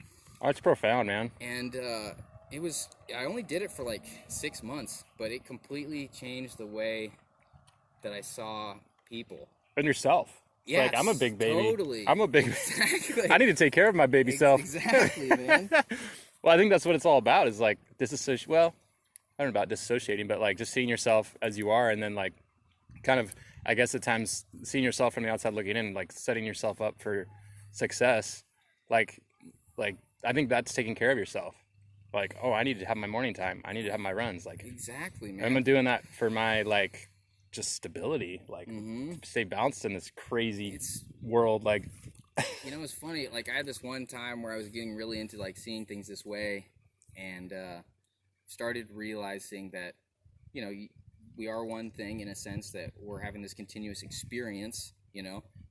Oh, it's profound, man. And I only did it for like 6 months, but it completely changed the way that I saw people. And yourself. Yeah, like, I'm a big baby. Totally. I'm a big Exactly. I need to take care of my baby self. Exactly, man. Well, I think that's what it's all about, is like well, I don't know about disassociating, but like just seeing yourself as you are, and then like kind of, I guess at times, seeing yourself from the outside looking in, like setting yourself up for success. Like I think that's taking care of yourself. Like, oh, I need to have my morning time. I need to have my runs. Like, exactly, man. I'm doing that for my like just stability, like stay balanced in this crazy world. Like, it's funny. Like, I had this one time where I was getting really into like seeing things this way, and started realizing that, we are one thing, in a sense that we're having this continuous experience.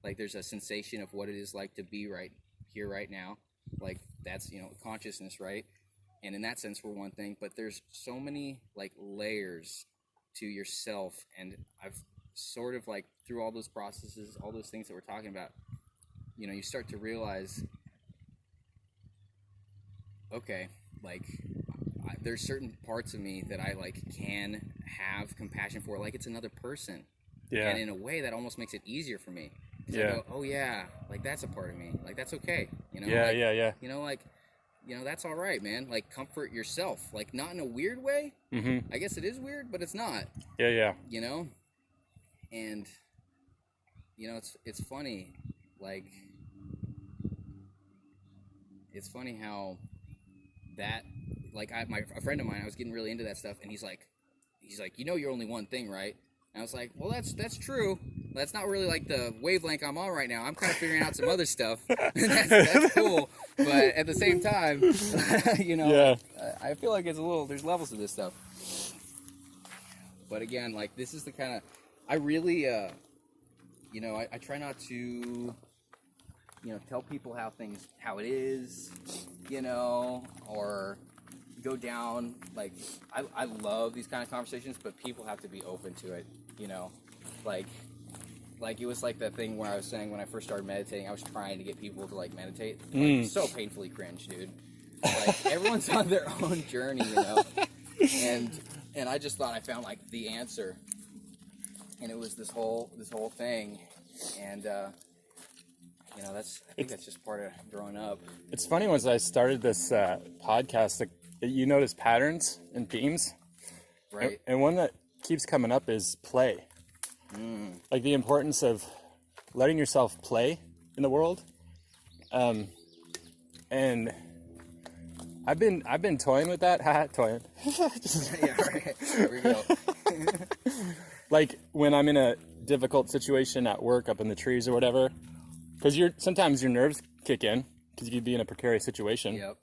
Like there's a sensation of what it is like to be right here, right now. Like that's consciousness, right? And in that sense, we're one thing. But there's so many like layers to yourself, and I've sort of like, through all those processes, all those things that we're talking about, you start to realize, okay, like there's certain parts of me that I like can have compassion for, like it's another person. Yeah. And in a way that almost makes it easier for me. Yeah. I go, oh yeah, like that's a part of me, like that's okay, Yeah, like, yeah. That's all right, man. Like, comfort yourself, like not in a weird way. I guess it is weird, but it's not. Yeah. And it's funny, like it's funny how that, like, a friend of mine, I was getting really into that stuff, and he's like, you're only one thing, right? And I was like, well, that's true. That's not really like the wavelength I'm on right now. I'm kind of figuring out some other stuff. that's cool. But at the same time, I feel like there's levels to this stuff. But again, like, this is the kind of, I really, I try not to, tell people how it is, or go down, like, I love these kind of conversations, but people have to be open to it, like it was like that thing where I was saying, when I first started meditating, I was trying to get people to like meditate. Like, so painfully cringe, dude. Like, everyone's on their own journey, and I just thought I found like the answer, and it was this whole thing, and I think that's just part of growing up. It's funny, once I started this podcast, like, you notice patterns and themes, right? And one that keeps coming up is play. Like the importance of letting yourself play in the world. And I've been toying with that. Toying. Yeah, right. There we go. Like when I'm in a difficult situation at work, up in the trees or whatever, because sometimes your nerves kick in because you could be in a precarious situation. Yep.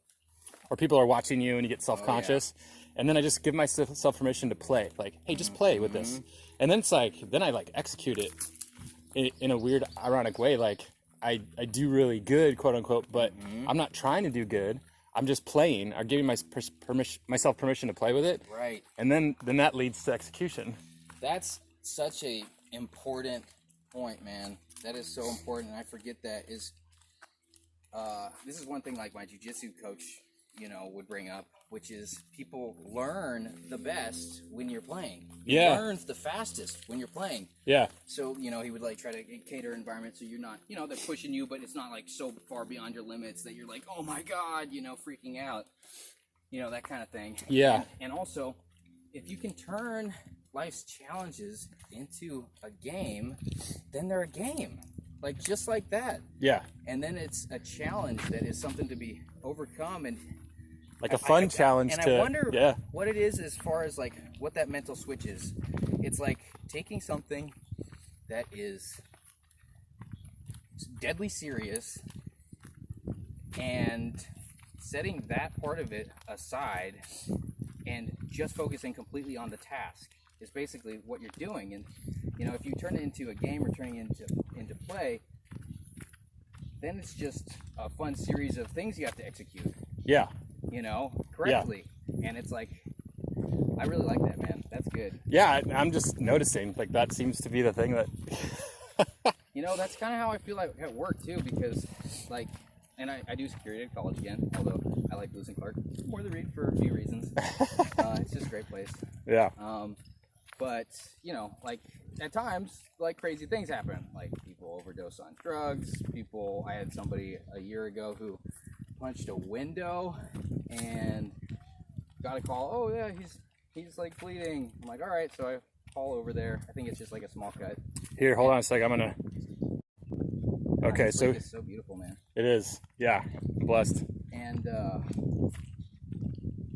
Or people are watching you and you get self-conscious. Oh, yeah. And then I just give myself permission to play. Like, hey, just play with this. And then then I like execute it in a weird, ironic way. Like, I do really good, quote unquote, but I'm not trying to do good. I'm just playing, or giving myself permission to play with it. Right. And then that leads to execution. That's such a important point, man. That is so important, and I forget that. This is one thing like my jiu-jitsu coach, would bring up, which is people learn the best when you're playing. Yeah. Learns the fastest when you're playing. Yeah. So, he would like try to cater an environment so you're not, they're pushing you, but it's not like so far beyond your limits that you're like, oh my God, freaking out. That kind of thing. Yeah. And also, if you can turn life's challenges into a game, then they're a game. Like, just like that. Yeah. And then it's a challenge that is something to be overcome, and like a fun challenge. And to, I wonder yeah. what it is as far as like what that mental switch is. It's like taking something that is deadly serious and setting that part of it aside and just focusing completely on the task is basically what you're doing. And you know, if you turn it into a game or turning it into play, then it's just a fun series of things you have to execute. Yeah. You know, correctly. Yeah. And it's like, I really like that, man. That's good. Yeah, I'm just noticing, like, that seems to be the thing that... You know, that's kind of how I feel like at work, too, because, like, and I do security at college again, although I like Lewis and Clark more than Reed for a few reasons. It's just a great place. Yeah. But, you know, like, at times, like, crazy things happen. Like, people overdose on drugs. I had somebody a year ago who punched a window and got a call. Oh, yeah, he's like, bleeding. I'm like, all right. So I call over there. I think it's just, like, a small cut. Here, hold on a sec. I'm going to... Okay, so... It's so beautiful, man. It is. Yeah. I'm blessed. And,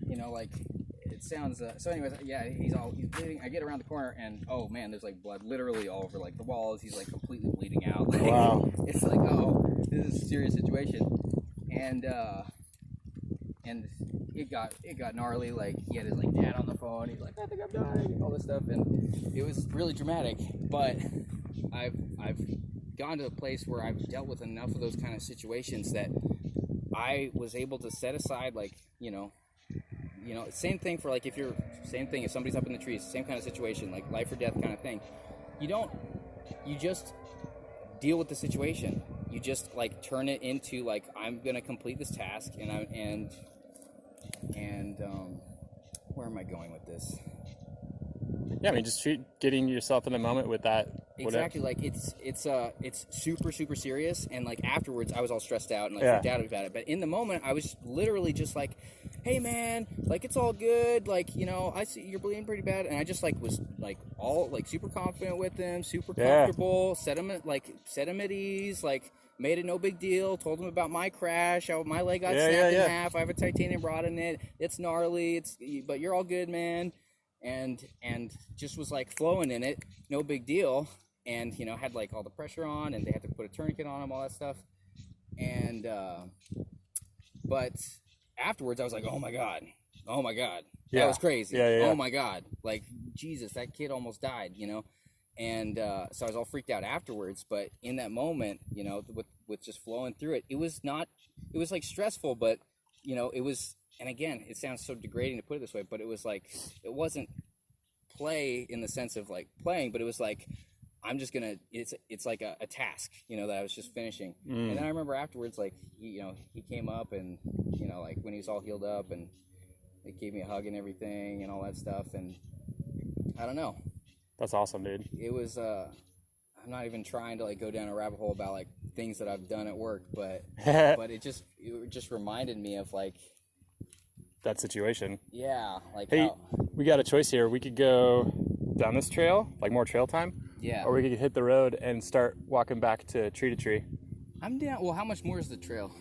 you know, like... It sounds so anyways, yeah, he's bleeding. I get around the corner and oh man, there's like blood literally all over like the walls. He's like completely bleeding out. Like, wow. It's like, oh, this is a serious situation. And it got gnarly. Like he had his like dad on the phone. He's like, I think I'm dying, and all this stuff, and it was really dramatic. But I've gone to a place where I've dealt with enough of those kind of situations that I was able to set aside, like, you know, same thing for like if somebody's up in the trees, same kind of situation, like life or death kind of thing. You just deal with the situation. You just like turn it into like, I'm gonna complete this task, and where am I going with this? Yeah, I mean, just getting yourself in the moment with that. Exactly, like it's super, super serious, and like afterwards I was all stressed out and like freaked out about it. But in the moment I was literally just like, hey man, like it's all good, like, you know, I see you're bleeding pretty bad, and I just like was like all like super confident with him, super comfortable, set him at ease, like made it no big deal, told him about my crash, how my leg got snapped in half, I have a titanium rod in it, it's gnarly, but you're all good, man. And just was like flowing in it, no big deal. And, you know, had like all the pressure on, and they had to put a tourniquet on him, all that stuff. And, but afterwards I was like, oh my God, that was crazy. Oh my God, like Jesus, that kid almost died, you know? And, so I was all freaked out afterwards, but in that moment, you know, with just flowing through it, it was like stressful, but you know, it was, and again, it sounds so degrading to put it this way, but it was like, it wasn't play in the sense of like playing, but it was like, I'm just gonna, it's like a task, you know, that I was just finishing. And then I remember afterwards, like, he came up and, you know, like when he was all healed up, and they gave me a hug and everything and all that stuff. And I don't know. That's awesome, dude. It was, I'm not even trying to like go down a rabbit hole about like things that I've done at work, but it just reminded me of like, that situation. Yeah, like hey, we got a choice here. We could go down this trail, like more trail time. Yeah. Or we could hit the road and start walking back to tree to tree. I'm down. Well, how much more is the trail?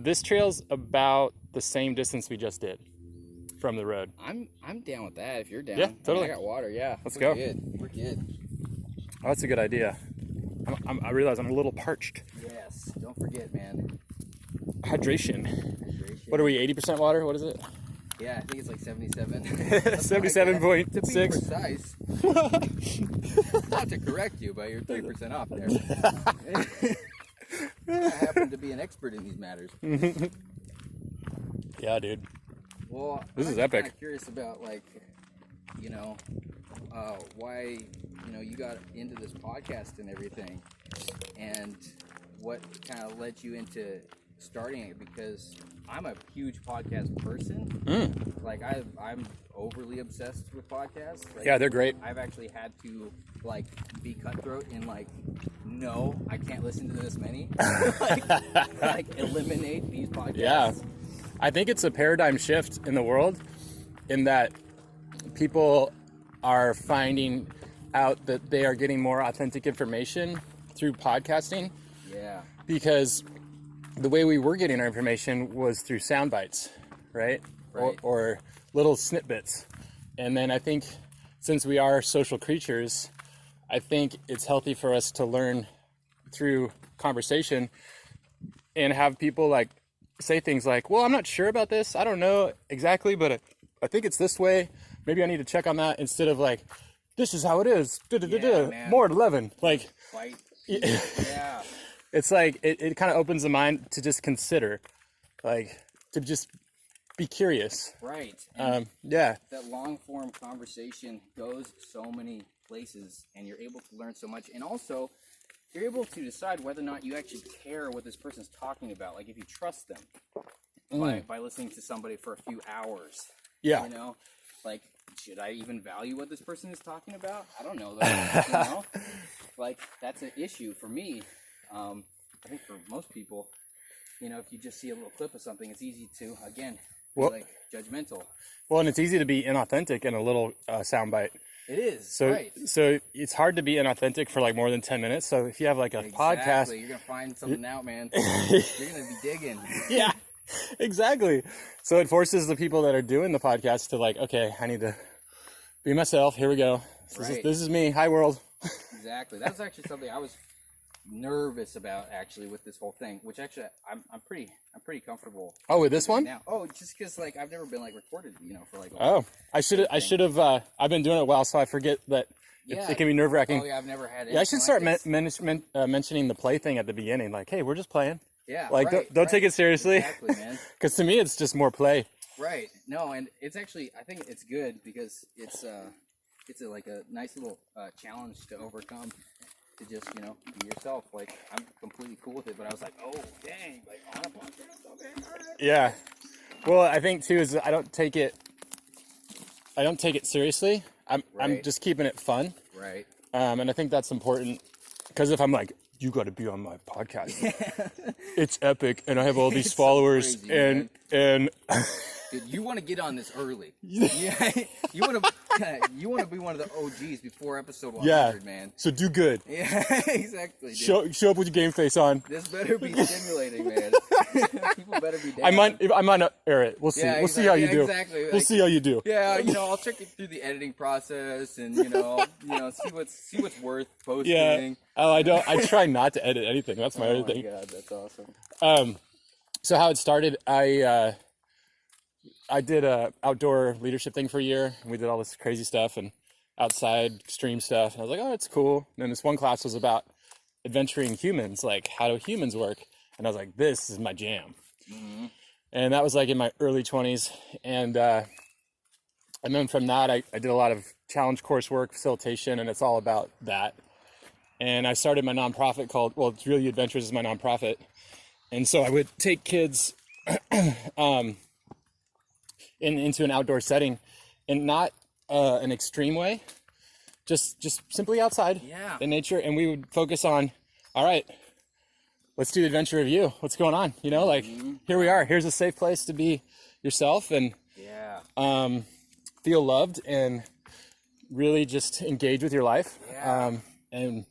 This trail's about the same distance we just did from the road. I'm down with that if you're down. Yeah, totally. I got water. Yeah. Let's go. We're good. Oh, that's a good idea. I realize I'm a little parched. Yes. Don't forget, man. Hydration. What are we, 80% water? What is it? Yeah, I think it's like 77. 77.6. To be precise. Not to correct you, but you're 3% off there. I happen to be an expert in these matters. Yeah, dude. Well, this is I'm epic. kind of curious about, like, you know, why, you know, you got into this podcast and everything, and what kind of led you into starting it, because I'm a huge podcast person. Like I'm overly obsessed with podcasts. Like, yeah, they're great. I've actually had to like be cutthroat in like, no, I can't listen to this many. like eliminate these podcasts. Yeah, I think it's a paradigm shift in the world, in that people are finding out that they are getting more authentic information through podcasting. Yeah. Because the way we were getting our information was through sound bites. right? Right. Or little snippets. And then I think since we are social creatures, I think it's healthy for us to learn through conversation and have people like say things like, well, I'm not sure about this. I don't know exactly, but I think it's this way. Maybe I need to check on that, instead of like, this is how it is. Man. More at 11. Like, Fight. yeah. Yeah. It's like, it kind of opens the mind to just consider, like, to just be curious. Right. And Yeah. that long form conversation goes so many places, and you're able to learn so much. And also, you're able to decide whether or not you actually care what this person's talking about. Like if you trust them by listening to somebody for a few hours. Yeah. You know, like, should I even value what this person is talking about? I don't know that. You know, like that's an issue for me. I think for most people, you know, if you just see a little clip of something, it's easy to, again, be like judgmental. Well, and it's easy to be inauthentic in a little soundbite. It is. So, right. so it's hard to be inauthentic for like more than 10 minutes. So if you have like a podcast, you're going to find something out, man. You're going to be digging. Yeah, exactly. So it forces the people that are doing the podcast to like, okay, I need to be myself. Here we go. This is me. Hi, world. Exactly. That was actually something I was nervous about actually with this whole thing, which actually I'm pretty comfortable. Oh, with this one? Now. Oh, just because like I've never been like recorded, you know, for like. I should have. I've been doing it a while, so I forget that it can be nerve wracking. Oh yeah, I've never had it. Yeah, I should start mentioning the play thing at the beginning, like, hey, we're just playing. Yeah. Like, don't take it seriously. Exactly, man. Because to me, it's just more play. Right. No, and it's actually, I think it's good because it's like a nice little challenge to overcome. To just, you know, be yourself. Like, I'm completely cool with it, but I was like, oh, dang, like, on a podcast, okay, all right. Yeah. Well, I think, too, is I don't take it seriously. I'm just keeping it fun. Right. And I think that's important, because if I'm like, you got to be on my podcast. It's epic, and I have all these followers, so crazy, and dude, you want to get on this early. Yeah. You want to be one of the OGs before episode 100, man. So do good. Yeah, exactly. Dude. Show up with your game face on. This better be stimulating, man. People better be down. I might not air it. We'll see. Yeah, we'll see how you do. Exactly. We'll see how you do. Yeah, you know, I'll check it through the editing process and see what's worth posting. Yeah. Oh, I try not to edit anything. That's my other thing. Oh my god, that's awesome. So how it started, I did a outdoor leadership thing for a year, and we did all this crazy stuff and outside extreme stuff. And I was like, oh, it's cool. And then this one class was about adventuring humans, like how do humans work? And I was like, this is my jam. Mm-hmm. And that was like in my early 20s. And then from that, I did a lot of challenge coursework, facilitation, and it's all about that. And I started my nonprofit called, It's Really Adventures is my nonprofit. And so I would take kids into an outdoor setting, and not an extreme way, just simply outside in nature. And we would focus on, all right, let's do the adventure review. What's going on? You know, like, here we are. Here's a safe place to be yourself and feel loved and really just engage with your life. And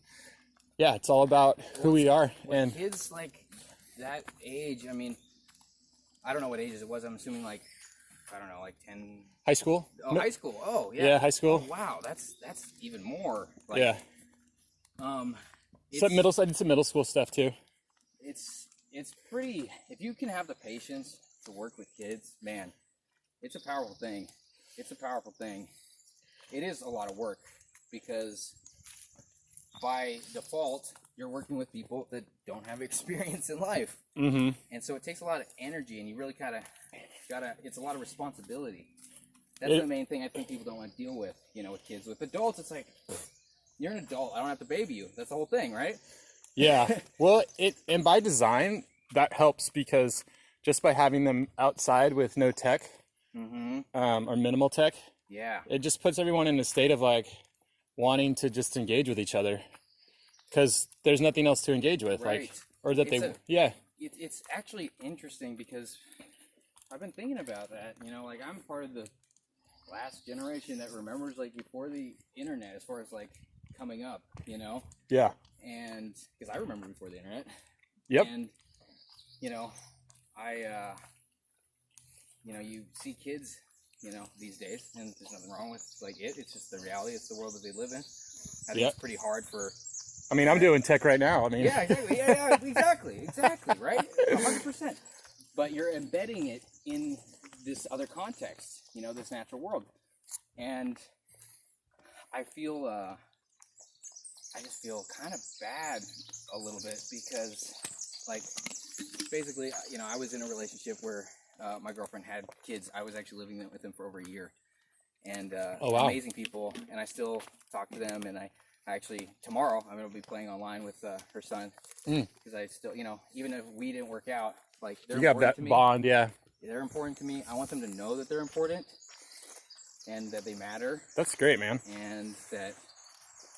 yeah, it's all about who we are. And kids like that age, I mean, I don't know what ages it was. I'm assuming like, I don't know, like 10. High school? Oh, high school. Oh, yeah. Yeah, high school. Oh, wow, that's even more. Like, yeah. I did some middle school stuff too. It's pretty. If you can have the patience to work with kids, man, it's a powerful thing. It's a powerful thing. It is a lot of work because by default, you're working with people that don't have experience in life. Mm-hmm. And so it takes a lot of energy, and you really it's a lot of responsibility. That's the main thing I think people don't want to deal with, with kids. With adults, it's like, you're an adult. I don't have to baby you. That's the whole thing, right? Yeah. Well, and by design, that helps because just by having them outside with no tech, or minimal tech, it just puts everyone in a state of like wanting to just engage with each other because there's nothing else to engage with, right. It's actually interesting because I've been thinking about that. Like I'm part of the last generation that remembers like before the internet, as far as like coming up, Yeah. And because I remember before the internet. Yep. And you know, you see kids, you know, these days, and there's nothing wrong with like it. It's just the reality. It's the world that they live in. I think it's pretty hard for. I mean, I'm doing tech right now. I mean, yeah, exactly. Yeah, exactly. Right, 100%. But you're embedding it in this other context, you know, this natural world, and I feel, I just feel kind of bad a little bit because, like, basically, you know, I was in a relationship where my girlfriend had kids. I was actually living with them for over a year, and amazing people, and I still talk to them, and I actually, tomorrow, I'm going to be playing online with her son, because I still, you know, even if we didn't work out, like, they're you got important that to me. bond, yeah. They're important to me. I want them to know that they're important and that they matter. That's great, man. And that,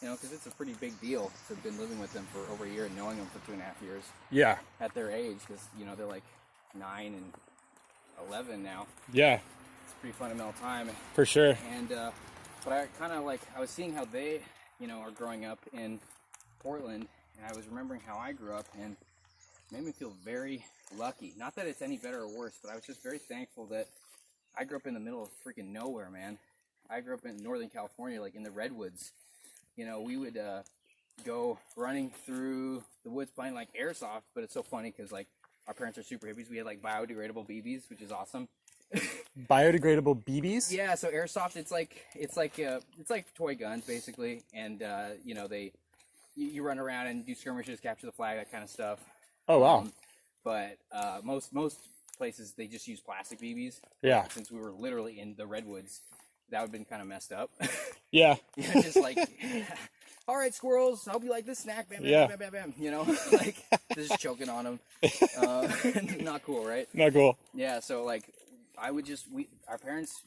you know, because it's a pretty big deal to have been living with them for over a year and knowing them for 2.5 years. Yeah. At their age, because, you know, they're like 9 and 11 now. Yeah. It's a pretty fundamental time. For sure. And, but I kind of like, I was seeing how they, you know, are growing up in Portland, and I was remembering how I grew up, and it made me feel very lucky. Not that it's any better or worse, but I was just very thankful that I grew up in the middle of freaking nowhere, man. I grew up in Northern California, like in the redwoods. You know, we would go running through the woods playing like airsoft, but it's so funny because like our parents are super hippies. We had like biodegradable BBs, which is awesome. Biodegradable BBs? Yeah, so airsoft, it's like toy guns basically, and you know, you run around and do skirmishes, capture the flag, that kind of stuff. Oh wow. But most places they just use plastic BBs. Yeah. Since we were literally in the redwoods, that would have been kind of messed up. Yeah. You know, just like, all right, squirrels, I hope you like this snack. Bam, bam, bam, bam, bam. You know, like just choking on them. Not cool, right? Not cool. Yeah. So like, our parents,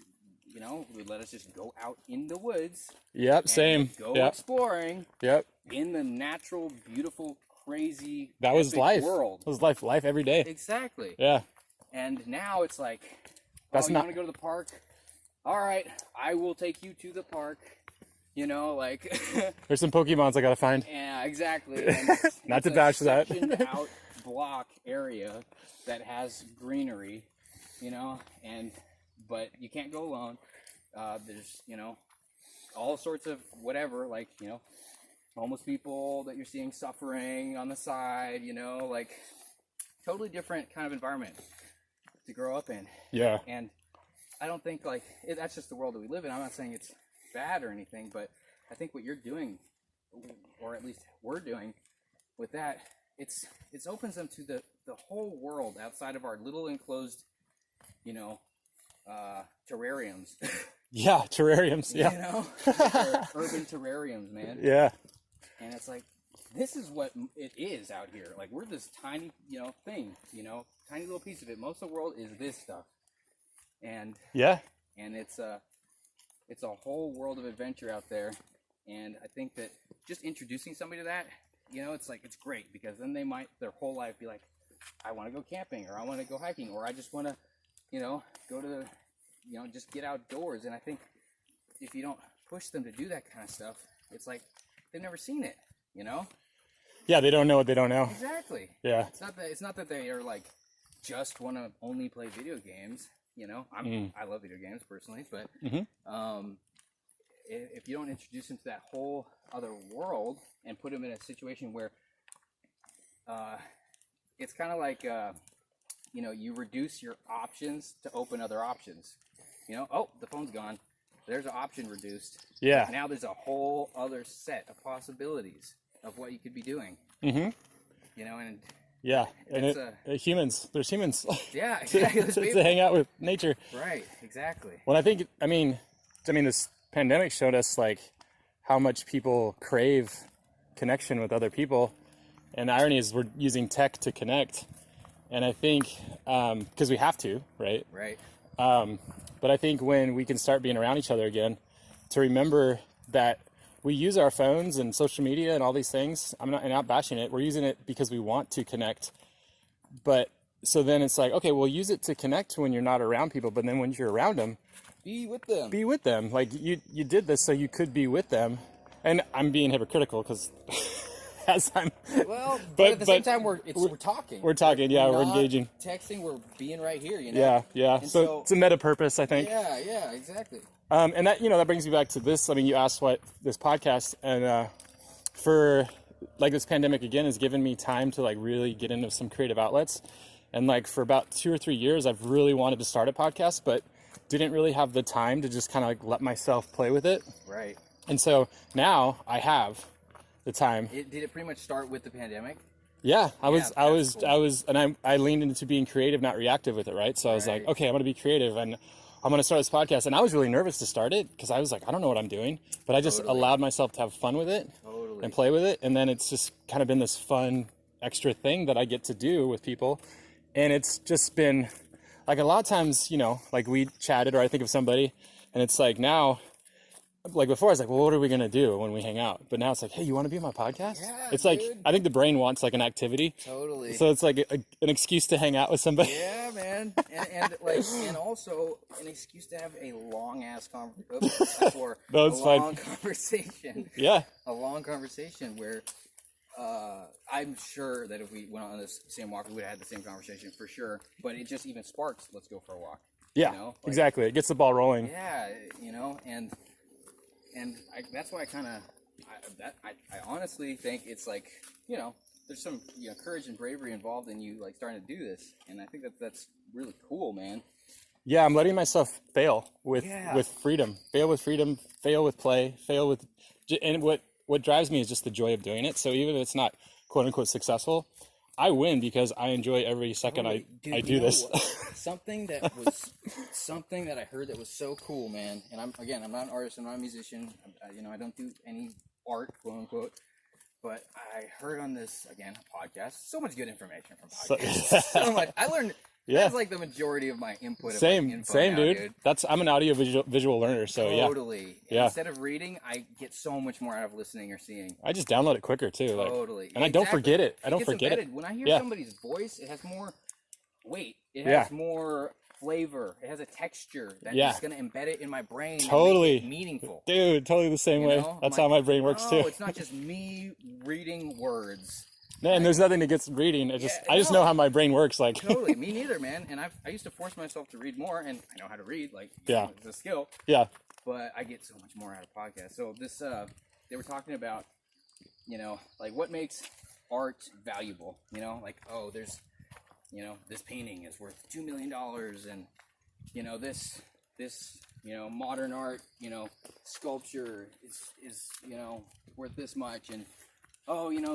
you know, would let us just go out in the woods. Yep. Same. Go yep. exploring. Yep. In the natural, beautiful, crazy. That was life. World. That was life every day. Exactly. Yeah. And now it's like, you want to go to the park? All right, I will take you to the park. You know, like there's some Pokemons I gotta find. Yeah, exactly. Not to bash that. Out block area that has greenery, you know, but you can't go alone. There's, you know, all sorts of whatever, like, you know, homeless people that you're seeing suffering on the side, you know, like totally different kind of environment to grow up in. Yeah. And I don't think like that's just the world that we live in. I'm not saying it's bad or anything, but I think what you're doing, or at least we're doing with that, it opens them to the whole world outside of our little enclosed, you know, terrariums. Yeah, terrariums. Yeah. You know, urban terrariums, man. Yeah. And it's like, this is what it is out here. Like, we're this tiny, you know, thing, you know, tiny little piece of it. Most of the world is this stuff. And yeah. And it's a whole world of adventure out there. And I think that just introducing somebody to that, you know, it's like, it's great, because then they might their whole life be like, I want to go camping, or I want to go hiking, or I just want to, you know, go to, you know, just get outdoors. And I think if you don't push them to do that kind of stuff, it's like they've never seen it, you know? Yeah, they don't know what they don't know. Exactly. Yeah. It's not that they are like just want to only play video games, you know? I love video games personally, but if you don't introduce them to that whole other world and put them in a situation where it's kind of like you know, you reduce your options to open other options. You know, oh, the phone's gone. There's an option reduced. Yeah. Now there's a whole other set of possibilities of what you could be doing. Mm-hmm. You know, and yeah, and humans. There's humans. Yeah, exactly. to hang out with nature. Right. Exactly. Well, I mean, this pandemic showed us like how much people crave connection with other people, and the irony is we're using tech to connect. And I think because we have to, right? Right. But I think when we can start being around each other again, to remember that we use our phones and social media and all these things. I'm not bashing it. We're using it because we want to connect. But so then it's like, okay, we'll use it to connect when you're not around people. But then when you're around them, be with them. Be with them. Like you did this so you could be with them. And I'm being hypocritical because podcast time. Well, but at the same time, we're talking. We're talking, yeah, we're not engaging. Texting, we're being right here, you know? Yeah. So it's a meta purpose, I think. Yeah, exactly. And that, that brings me back to this. I mean, you asked what this podcast, and for like this pandemic again has given me time to like really get into some creative outlets. And like for about 2 or 3 years, I've really wanted to start a podcast, but didn't really have the time to just kind of like let myself play with it. Right. And so now I have the time. Did it pretty much start with the pandemic? Yeah, I was, cool. and I leaned into being creative, not reactive with it, right? So I was like, okay, I'm going to be creative, and I'm going to start this podcast. And I was really nervous to start it because I was like, I don't know what I'm doing, but I just allowed myself to have fun with it and play with it. And then it's just kind of been this fun extra thing that I get to do with people. And it's just been like a lot of times, like we chatted, or I think of somebody, and it's like now, like before I was like, well, what are we going to do when we hang out? But now it's like, hey, you want to be on my podcast? Yeah, it's like, I think the brain wants like an activity. Totally. So it's like an excuse to hang out with somebody. Yeah, man. And also an excuse to have a long ass conversation. Yeah. A long conversation where I'm sure that if we went on this same walk, we would have had the same conversation for sure. But it just even sparks, let's go for a walk. Yeah, exactly. It gets the ball rolling. Yeah, and that's why I honestly think it's like, there's some courage and bravery involved in you like starting to do this, and I think that's really cool, man. Yeah, I'm letting myself fail with freedom, fail with play, and what drives me is just the joy of doing it. So even if it's not quote unquote successful, I win because I enjoy every second I do this. Something that I heard that was so cool, man. And I'm not an artist, I'm not a musician. I don't do any art, quote unquote. But I heard on this podcast, so much good information from podcasts. So much. I learned. Yeah. That's like the majority of my input. Same, now, dude. I'm an audio visual learner, so totally. Yeah. Instead of reading, I get so much more out of listening or seeing. I just download it quicker too. Totally. And I don't forget it. I don't forget it. When I hear somebody's voice, it has more weight. It has more flavor. It has a texture that is going to embed it in my brain. Totally. And make it meaningful. Dude, totally the same way. That's how my brain works too. It's not just me reading words. Man, there's nothing against reading. I just know how my brain works. Like totally, me neither, man. And I used to force myself to read more, and I know how to read. Like it's a skill. Yeah. But I get so much more out of podcasts. So this, they were talking about, like what makes art valuable. There's, this painting is worth $2 million, and this modern art, sculpture is worth this much, and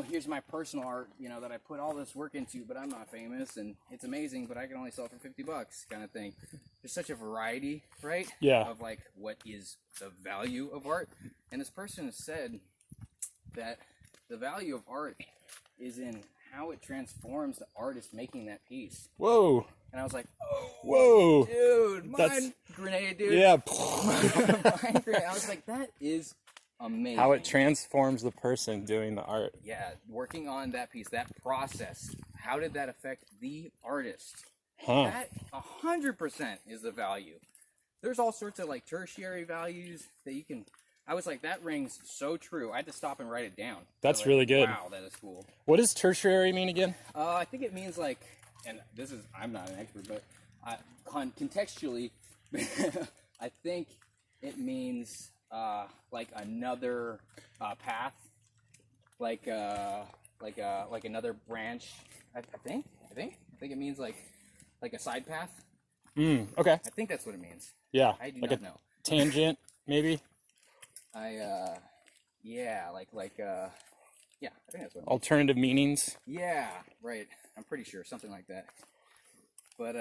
here's my personal art, that I put all this work into, but I'm not famous, and it's amazing, but I can only sell it for $50, kind of thing. There's such a variety, right? Yeah. Of like what is the value of art, and this person has said that the value of art is in how it transforms the artist making that piece. Whoa. And I was like, whoa, dude, grenade, dude. Yeah. Mind grenade. I was like, that is amazing. How it transforms the person doing the art. Yeah, working on that piece, that process. How did that affect the artist? Huh. That 100% is the value. There's all sorts of like tertiary values that you can. I was like, that rings so true. I had to stop and write it down. That's really good. Wow, that is cool. What does tertiary mean again? I think it means like, and I'm not an expert, but contextually, I think it means like another path, like another branch. I think it means like a side path. Okay. I think that's what it means. Yeah. I do like not a know. Tangent, maybe. Yeah, I think that's what it means. Alternative meanings. Yeah, right. I'm pretty sure something like that. But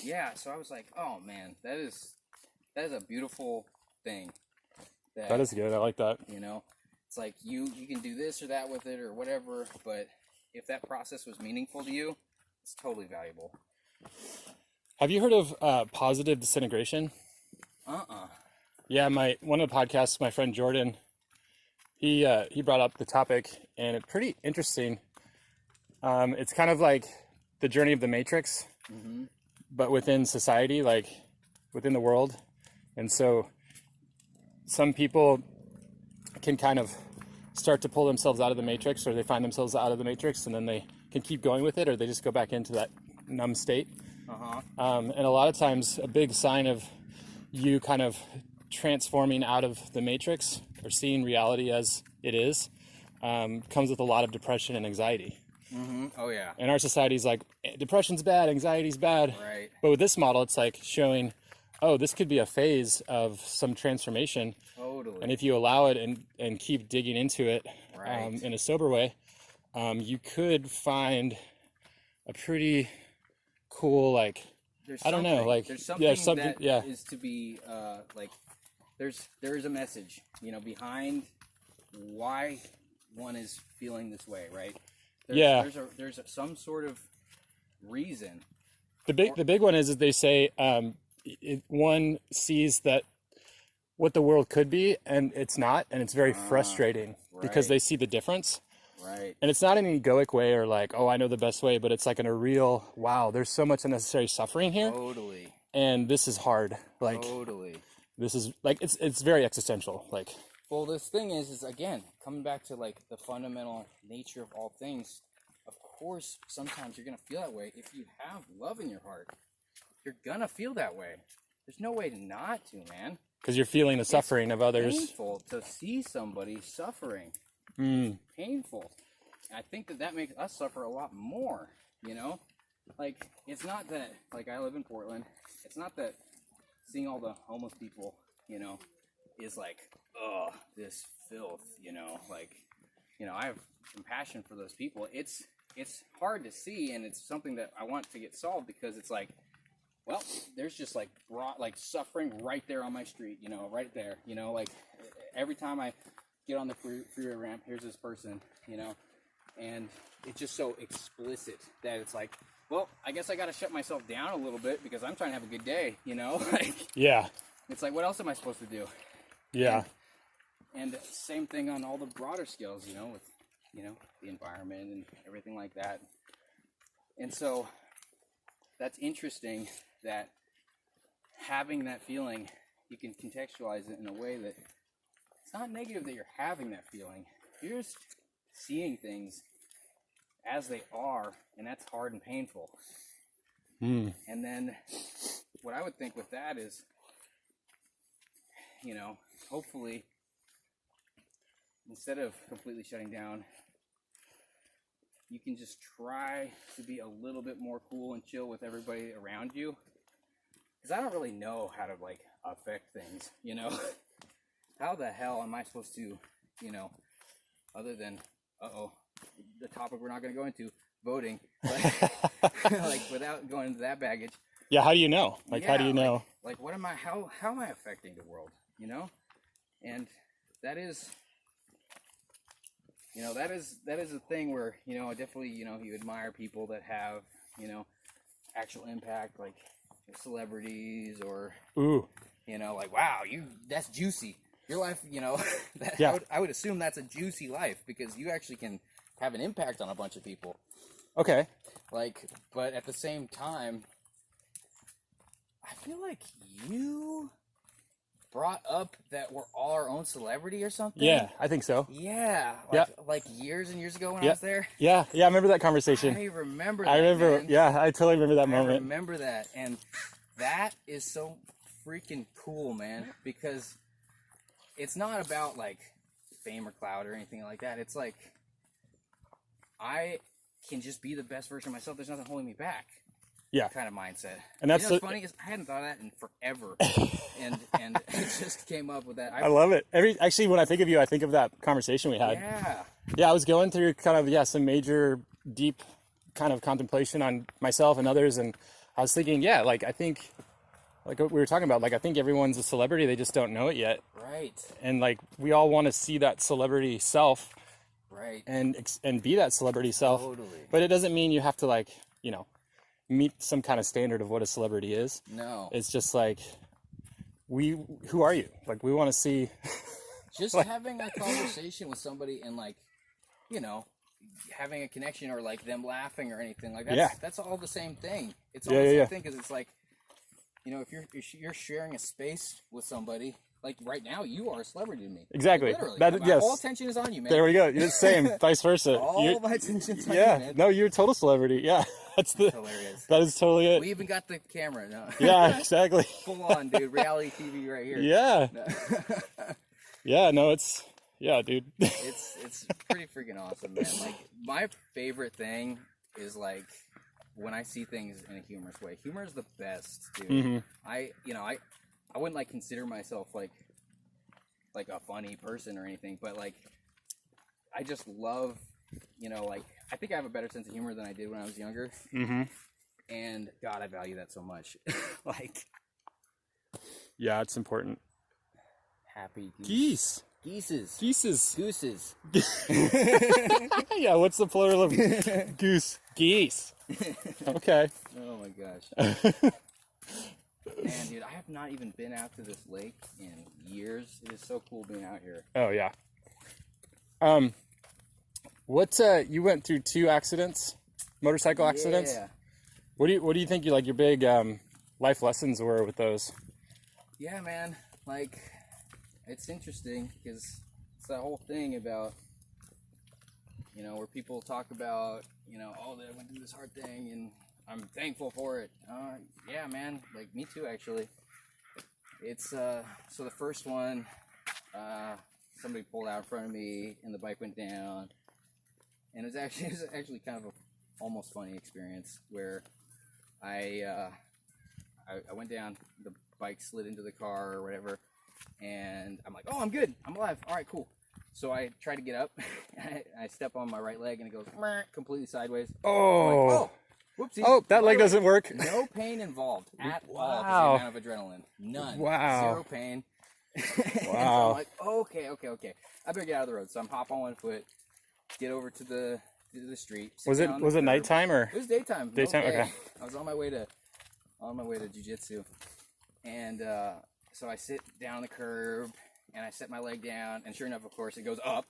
yeah. So I was like, oh man, that is a beautiful thing. That is good. I like that. It's like you can do this or that with it or whatever, but if that process was meaningful to you, it's totally valuable. Have you heard of positive disintegration? Yeah, one of the podcasts, my friend Jordan, he brought up the topic, and it's pretty interesting. It's kind of like the journey of the Matrix, but within society, like within the world. And so some people can kind of start to pull themselves out of the matrix, or they find themselves out of the matrix and then they can keep going with it, or they just go back into that numb state. And a lot of times a big sign of you kind of transforming out of the matrix or seeing reality as it is comes with a lot of depression and anxiety. Oh yeah. And our society's like, depression's bad, anxiety's bad. Right. But with this model, it's like showing, oh, this could be a phase of some transformation. Totally. And if you allow it and keep digging into it Right. in a sober way, you could find a pretty cool, like, There's I don't know, like, there's something, yeah, something, that yeah. is to be like, there is a message, you know, behind why one is feeling this way, right? There's some sort of reason. The big one is that they say one sees that what the world could be and it's not, and it's very frustrating because they see the difference. Right. And it's not in an egoic way or like, oh, I know the best way, but it's like in a real, wow, there's so much unnecessary suffering here. Totally. And this is hard. Like, totally. This is like, it's very existential. Like, well, this thing is again, coming back to like the fundamental nature of all things. Of course, sometimes you're going to feel that way. If you have love in your heart, you're going to feel that way. There's no way not to, man. Because you're feeling the suffering of others. It's painful to see somebody suffering. Painful. And I think that makes us suffer a lot more, you know? Like, it's not that, like, I live in Portland. It's not that seeing all the homeless people, you know, is like, ugh, this filth, you know? Like, you know, I have compassion for those people. It's hard to see, and it's something that I want to get solved because it's like, well, there's just like suffering right there on my street, you know, right there, you know, like every time I get on the freeway ramp, here's this person, you know, and it's just so explicit that it's like, well, I guess I got to shut myself down a little bit because I'm trying to have a good day, you know, like, yeah, it's like, what else am I supposed to do? Yeah. And same thing on all the broader scales, you know, with, you know, the environment and everything like that. And so that's interesting that having that feeling, you can contextualize it in a way that it's not negative that you're having that feeling. You're just seeing things as they are, and that's hard and painful. And then what I would think with that is, you know, hopefully, instead of completely shutting down, you can just try to be a little bit more cool and chill with everybody around you. Because I don't really know how to, like, affect things, you know? How the hell am I supposed to, you know, other than, the topic we're not going to go into, voting, like, without going into that baggage. Yeah, how do you know? Like, Yeah, how do you know? Like, what am I, how am I affecting the world, you know? And that is, you know, that is a thing where, you know, definitely, you know, you admire people that have, you know, actual impact, like celebrities or, you know, like, wow, that's juicy. Your life, you know, I would assume that's a juicy life because you actually can have an impact on a bunch of people. Okay. Like, but at the same time, I feel like you brought up that we're all our own celebrity or something. Yeah, I think so. Yeah. Like years and years ago when I was there. Yeah, I remember that conversation. I remember that, man. Yeah, I totally remember that moment. I remember that. And that is so freaking cool, man, because it's not about, like, fame or clout or anything like that. It's like, I can just be the best version of myself. There's nothing holding me back. Yeah. Kind of mindset. And that's, you know, what's funny is I hadn't thought of that in forever. and it just came up with that. I love it. Actually, when I think of you, I think of that conversation we had. Yeah. Yeah, I was going through kind of, some major, deep kind of contemplation on myself and others. And I was thinking, like, I think, like what we were talking about, like, I think everyone's a celebrity. They just don't know it yet. Right. And, like, we all want to see that celebrity self. Right. And be that celebrity self. Totally. But it doesn't mean you have to, like, you know, meet some kind of standard of what a celebrity is. No. It's just like, who are you? Like, we want to see. Just like, having a conversation with somebody and, like, you know, having a connection or, like, them laughing or anything like that. That's all the same thing. It's all the same thing because it's like, you know, if you're sharing a space with somebody like right now, you are a celebrity to me. Exactly. Literally. That, My yes. whole attention is on you, man. There we go. You're the same. Vice versa. All my attention's on you, Yeah. man. No, you're a total celebrity. Yeah. That's hilarious. That is totally it. We even got the camera now. Yeah, exactly. Full on, dude. Reality TV right here. Yeah. No. Yeah, no, yeah, dude. It's pretty freaking awesome, man. Like, my favorite thing is like when I see things in a humorous way. Humor is the best, dude. Mm-hmm. I wouldn't like consider myself like a funny person or anything, but like I just love, like I think I have a better sense of humor than I did when I was younger. Mm-hmm. And God, I value that so much. Like, yeah, it's important. Happy Geese. Geeses. Geeses. Gooses. Yeah, what's the plural of goose? Geese. Okay. Oh my gosh. Man, dude, I have not even been out to this lake in years. It is so cool being out here. Oh yeah. You went through 2 accidents, motorcycle accidents. Yeah. What do you think your big life lessons were with those? Yeah, man. Like, it's interesting because it's that whole thing about, where people talk about, oh, they went through this hard thing and I'm thankful for it. Yeah, man. Like, me too, actually. It's, so the first one, somebody pulled out in front of me and the bike went down. And it was actually kind of a almost funny experience where I went down, the bike slid into the car or whatever, and I'm like, oh, I'm good, I'm alive, all right, cool. So I try to get up, I step on my right leg and it goes completely sideways. Oh. Like, oh, whoopsie. Oh, that leg doesn't work. No pain involved at all. Wow. The amount of adrenaline, none. Wow. Zero pain. Wow. So I'm like, okay. I better get out of the road. So I'm hop on one foot, get over to the street. Was it nighttime or? It was daytime. Daytime, No, okay. I was on my way to jiu-jitsu, and so I sit down the curb and I set my leg down, and sure enough, of course, it goes up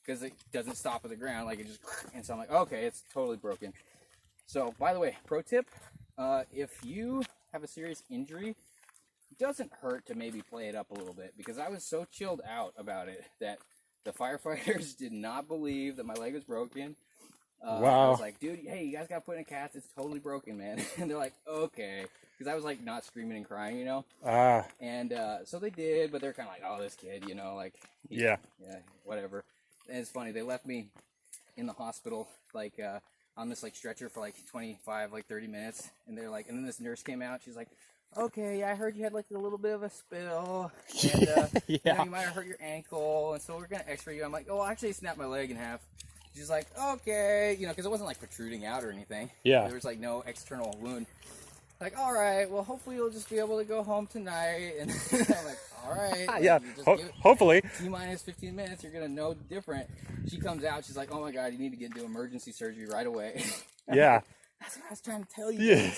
because it doesn't stop at the ground, like it just. And so I'm like, okay, it's totally broken. So, by the way, pro tip: if you have a serious injury, it doesn't hurt to maybe play it up a little bit, because I was so chilled out about it that the firefighters did not believe that my leg was broken. Wow. I was like, dude, hey, you guys got put in a cast. It's totally broken, man. And they're like, okay. Because I was like not screaming and crying, And so they did, but they're kind of like, oh, this kid, like, yeah, whatever. And it's funny. They left me in the hospital, like, on this like stretcher for like 25, like 30 minutes. And they're like, and then this nurse came out. She's like, okay, yeah, I heard you had like a little bit of a spill. And, you might have hurt your ankle. And so we're going to x-ray you. I'm like, oh, actually, I snapped my leg in half. She's like, okay, because it wasn't like protruding out or anything. Yeah. There was like no external wound. Like, all right, well, hopefully you'll just be able to go home tonight. And I'm like, all right. Like, yeah, hopefully. T-minus 15 minutes, you're going to know different. She comes out, she's like, oh my God, you need to get into emergency surgery right away. Yeah. That's what I was trying to tell you. Yeah.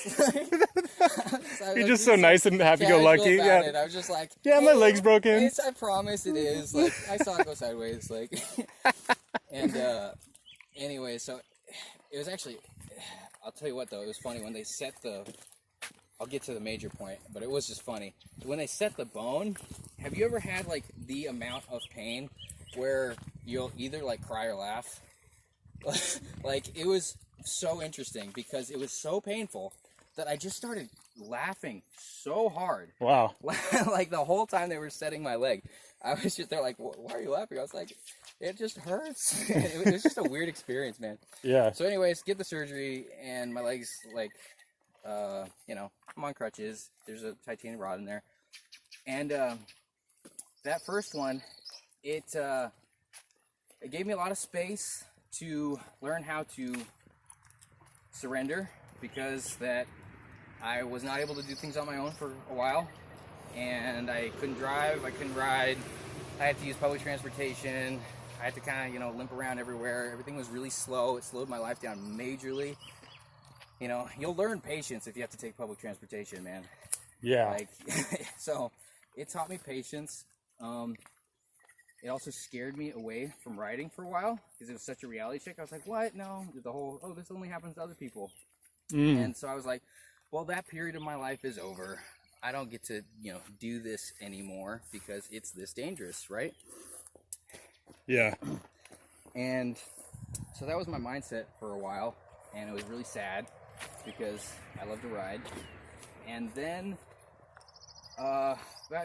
You're just so nice and happy-go-lucky. Yeah. It. I was just like, yeah, my leg's broken. I promise it is. Like, I saw it go sideways. Like, and anyway, so it was actually. I'll tell you what though, it was funny when they set the. I'll get to the major point, but it was just funny when they set the bone. Have you ever had like the amount of pain where you'll either like cry or laugh? Like, it was so interesting because it was so painful that I just started laughing so hard. Wow. Like the whole time they were setting my leg, I was just there like, why are you laughing? I was like, it just hurts. It was just a weird experience, man. Yeah. So anyways, get the surgery and my leg's like, I'm on crutches. There's a titanium rod in there. And that first one, it gave me a lot of space to learn how to surrender, because that I was not able to do things on my own for a while, and I couldn't drive, I couldn't ride, I had to use public transportation, I had to kind of, limp around everywhere. Everything was really slow. It slowed my life down majorly. You'll learn patience if you have to take public transportation, man. Yeah. Like, so it taught me patience. It also scared me away from riding for a while because it was such a reality check. I was like, what? No, the whole, oh, this only happens to other people. And so I was like, well, that period of my life is over. I don't get to, do this anymore because it's this dangerous, right? Yeah. And so that was my mindset for a while, and it was really sad because I love to ride. And then about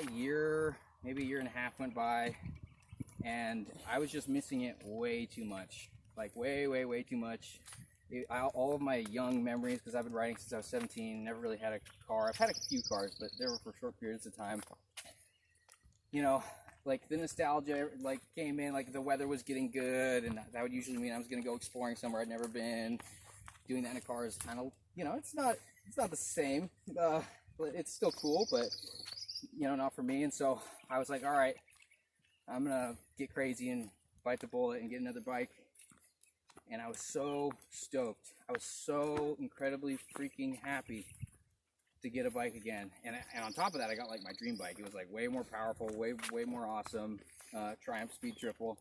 a year, maybe a year and a half went by, and I was just missing it way too much. Like way too much. All of my young memories, because I've been riding since I was 17, never really had a car. I've had a few cars, but they were for short periods of time. Like the nostalgia like came in, like the weather was getting good, and that would usually mean I was going to go exploring somewhere I'd never been. Doing that in a car is kind of, it's not the same. It's still cool, but not for me. And so I was like, all right, I'm gonna get crazy and bite the bullet and get another bike. And I was so stoked. I was so incredibly freaking happy to get a bike again. And on top of that, I got like my dream bike. It was like way more powerful, way more awesome. Triumph Speed Triple.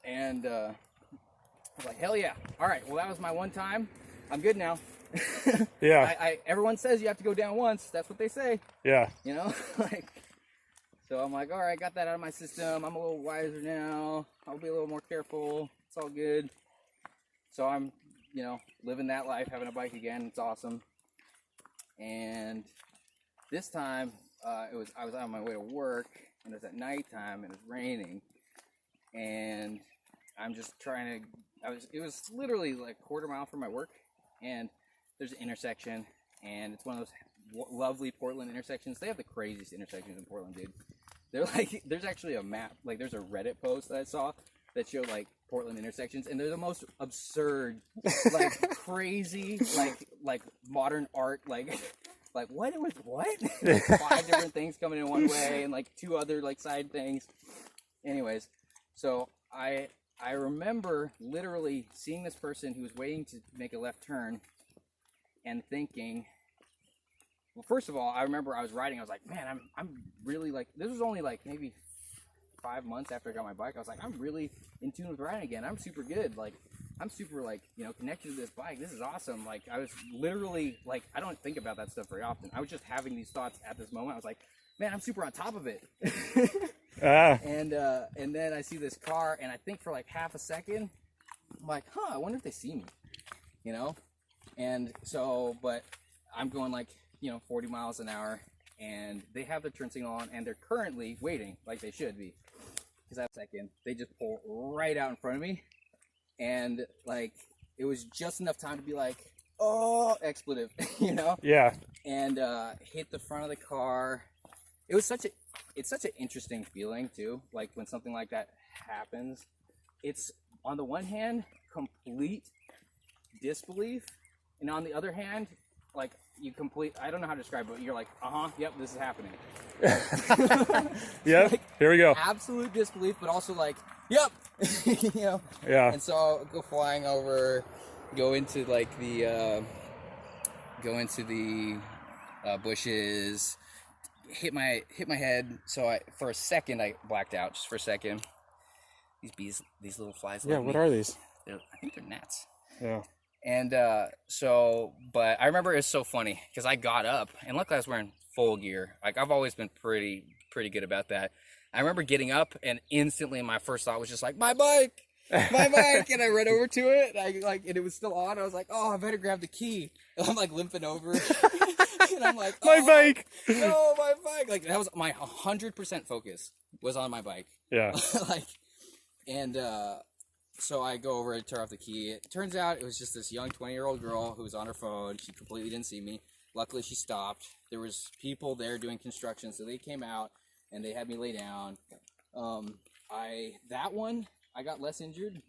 And I was like, hell yeah. All right, well, that was my one time. I'm good now. Yeah. Everyone says you have to go down once. That's what they say. Yeah. So I'm like, all right, got that out of my system. I'm a little wiser now. I'll be a little more careful. It's all good. So I'm, living that life, having a bike again. It's awesome. And this time, I was on my way to work, and it was at nighttime, and it was raining. And I'm just it was literally like a quarter mile from my work, and there's an intersection, and it's one of those lovely Portland intersections. They have the craziest intersections in Portland, dude. They're like, there's actually a map, like there's a Reddit post that I saw that showed like Portland intersections, and they're the most absurd, like crazy, like modern art, like what? It was what? Like 5 different things coming in one way, and like 2 other like side things. Anyways, so I remember literally seeing this person who was waiting to make a left turn and thinking, well, first of all, I remember I was riding, I was like, man, I'm really like, this was only like maybe 5 months after I got my bike. I was like, I'm really in tune with riding again. I'm super good. Like, I'm super like, connected to this bike. This is awesome. Like, I was literally like, I don't think about that stuff very often. I was just having these thoughts at this moment. I was like, man, I'm super on top of it. And then I see this car, and I think for like half a second, I'm like, I wonder if they see me, And so, but I'm going like, 40 miles an hour, and they have the turn signal on, and they're currently waiting like they should be. Because that second, they just pull right out in front of me, and like it was just enough time to be like, oh, expletive, Yeah. And hit the front of the car. It's such an interesting feeling too. Like when something like that happens, it's on the one hand complete disbelief, and on the other hand, like I don't know how to describe it, but you're like, yep, this is happening. Yep, like, here we go. Absolute disbelief, but also like, yep. Yeah. And so I'll go flying over, go into the bushes, hit my head. So for a second I blacked out, just for a second. These little flies. Yeah, what are these? I think they're gnats. Yeah. And but I remember it was so funny because I got up, and luckily I was wearing full gear. Like I've always been pretty good about that. I remember getting up, and instantly my first thought was just like, my bike, and I ran over to it. And it was still on. I was like, I better grab the key. And I'm like limping over, and I'm like, my bike. No, my bike. Like that was my 100% focus was on my bike. Yeah. So I go over and turn off the key. It turns out it was just this young 20-year-old girl who was on her phone. She completely didn't see me. Luckily, she stopped. There was people there doing construction, so they came out and they had me lay down. That one, I got less injured.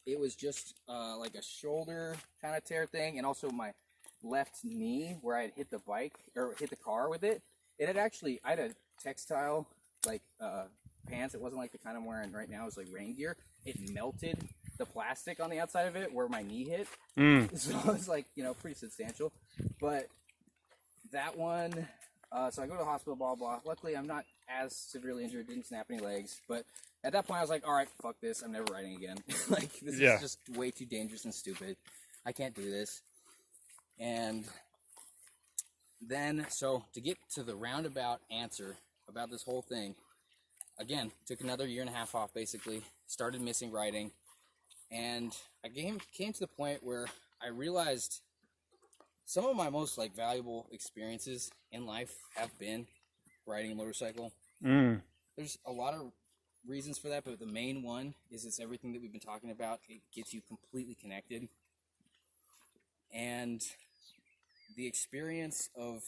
It was just like a shoulder kind of tear thing, and also my left knee where I had hit the bike or hit the car with it. I had a textile like pants. It wasn't like the kind I'm wearing right now. It was like rain gear. It melted the plastic on the outside of it where my knee hit. So it was like, pretty substantial. But that one, so I go to the hospital, blah, blah. Luckily, I'm not as severely injured, didn't snap any legs. But at that point, I was like, all right, fuck this. I'm never riding again. Like, this is just way too dangerous and stupid. I can't do this. And then, so to get to the roundabout answer about this whole thing, again, took another 1.5 years off, basically, started missing riding, and I came to the point where I realized some of my most like valuable experiences in life have been riding a motorcycle. There's a lot of reasons for that, but the main one is it's everything that we've been talking about. It gets you completely connected, and the experience of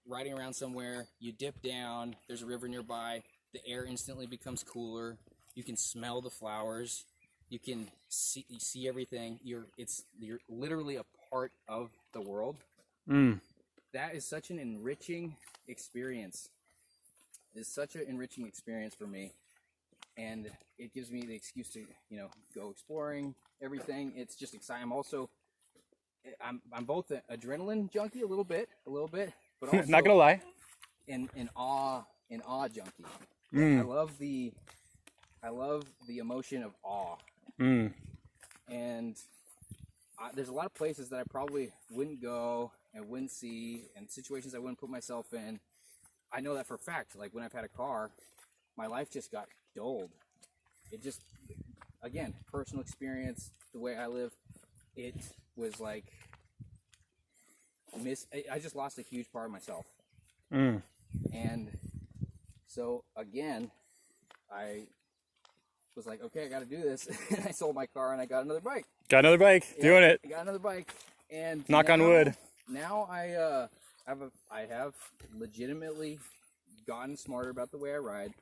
riding around somewhere, you dip down, there's a river nearby, the air instantly becomes cooler, you can smell the flowers, you can see everything, you're literally a part of the world. That is such an enriching experience. It's such an enriching experience for me, and it gives me the excuse to, you know, go exploring everything. It's just exciting. I'm both an adrenaline junkie a little bit, but also not gonna lie, an awe junkie. I love the emotion of awe. And there's a lot of places that I probably wouldn't go and wouldn't see, and situations I wouldn't put myself in. I know that for a fact. Like when I've had a car, my life just got dulled. It just, again, personal experience, the way I live, it was like I just lost a huge part of myself. And so again, I was like, okay, I got to do this. And I sold my car and I got another bike. Doing it. I got another bike, and knock on wood. Now I have legitimately gotten smarter about the way I ride.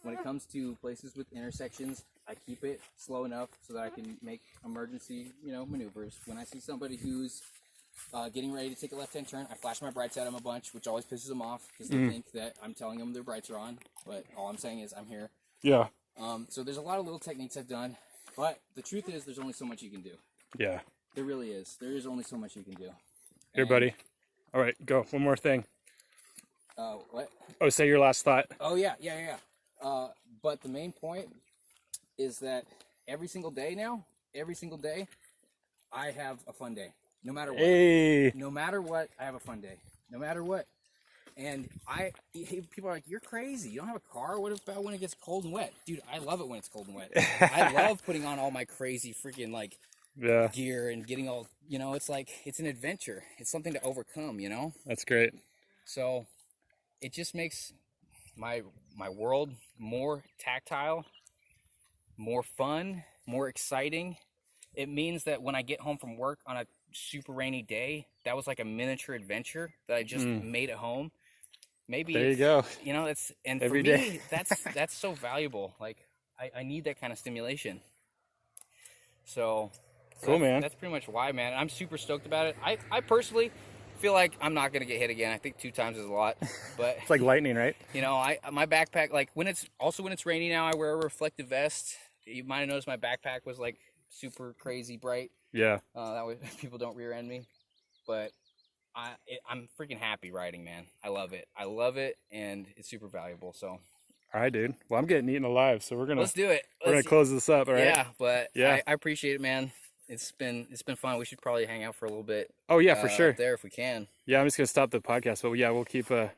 When it comes to places with intersections, I keep it slow enough so that I can make emergency, maneuvers. When I see somebody who's getting ready to take a left-hand turn, I flash my brights at them a bunch, which always pisses them off because they think that I'm telling them their brights are on, but all I'm saying is I'm here. Yeah. So there's a lot of little techniques I've done, but the truth is there's only so much you can do. Yeah. There really is. There is only so much you can do. Here, buddy. All right, go. One more thing. What? Oh, say your last thought. Oh, yeah. But the main point is that every single day, I have a fun day. No matter what. Hey. No matter what, I have a fun day. No matter what. And people are like, you're crazy. You don't have a car? What about when it gets cold and wet? Dude, I love it when it's cold and wet. I love putting on all my crazy freaking gear and getting all, it's like, it's an adventure. It's something to overcome, That's great. So it just makes my world more tactile, more fun, more exciting. It means that when I get home from work on a super rainy day, that was like a miniature adventure that I just made at home. Maybe there you go. That's, and every for day. me, that's so valuable. Like I need that kind of stimulation. So cool, man. That's pretty much why, man. I'm super stoked about it. I personally feel like I'm not gonna get hit again. I think 2 times is a lot, but it's like lightning, right? My backpack, like when it's raining now, I wear a reflective vest. You might have noticed my backpack was like super crazy bright. Yeah. That way people don't rear end me. But I'm freaking happy riding, man. I love it, and it's super valuable. So. All right, dude. Well, I'm getting eaten alive, so let's do it. We're gonna close this up, all right? Yeah, but yeah, I appreciate it, man. It's been fun. We should probably hang out for a little bit. Oh yeah, for sure. Up there if we can. Yeah, I'm just gonna stop the podcast, but yeah, we'll keep chilling.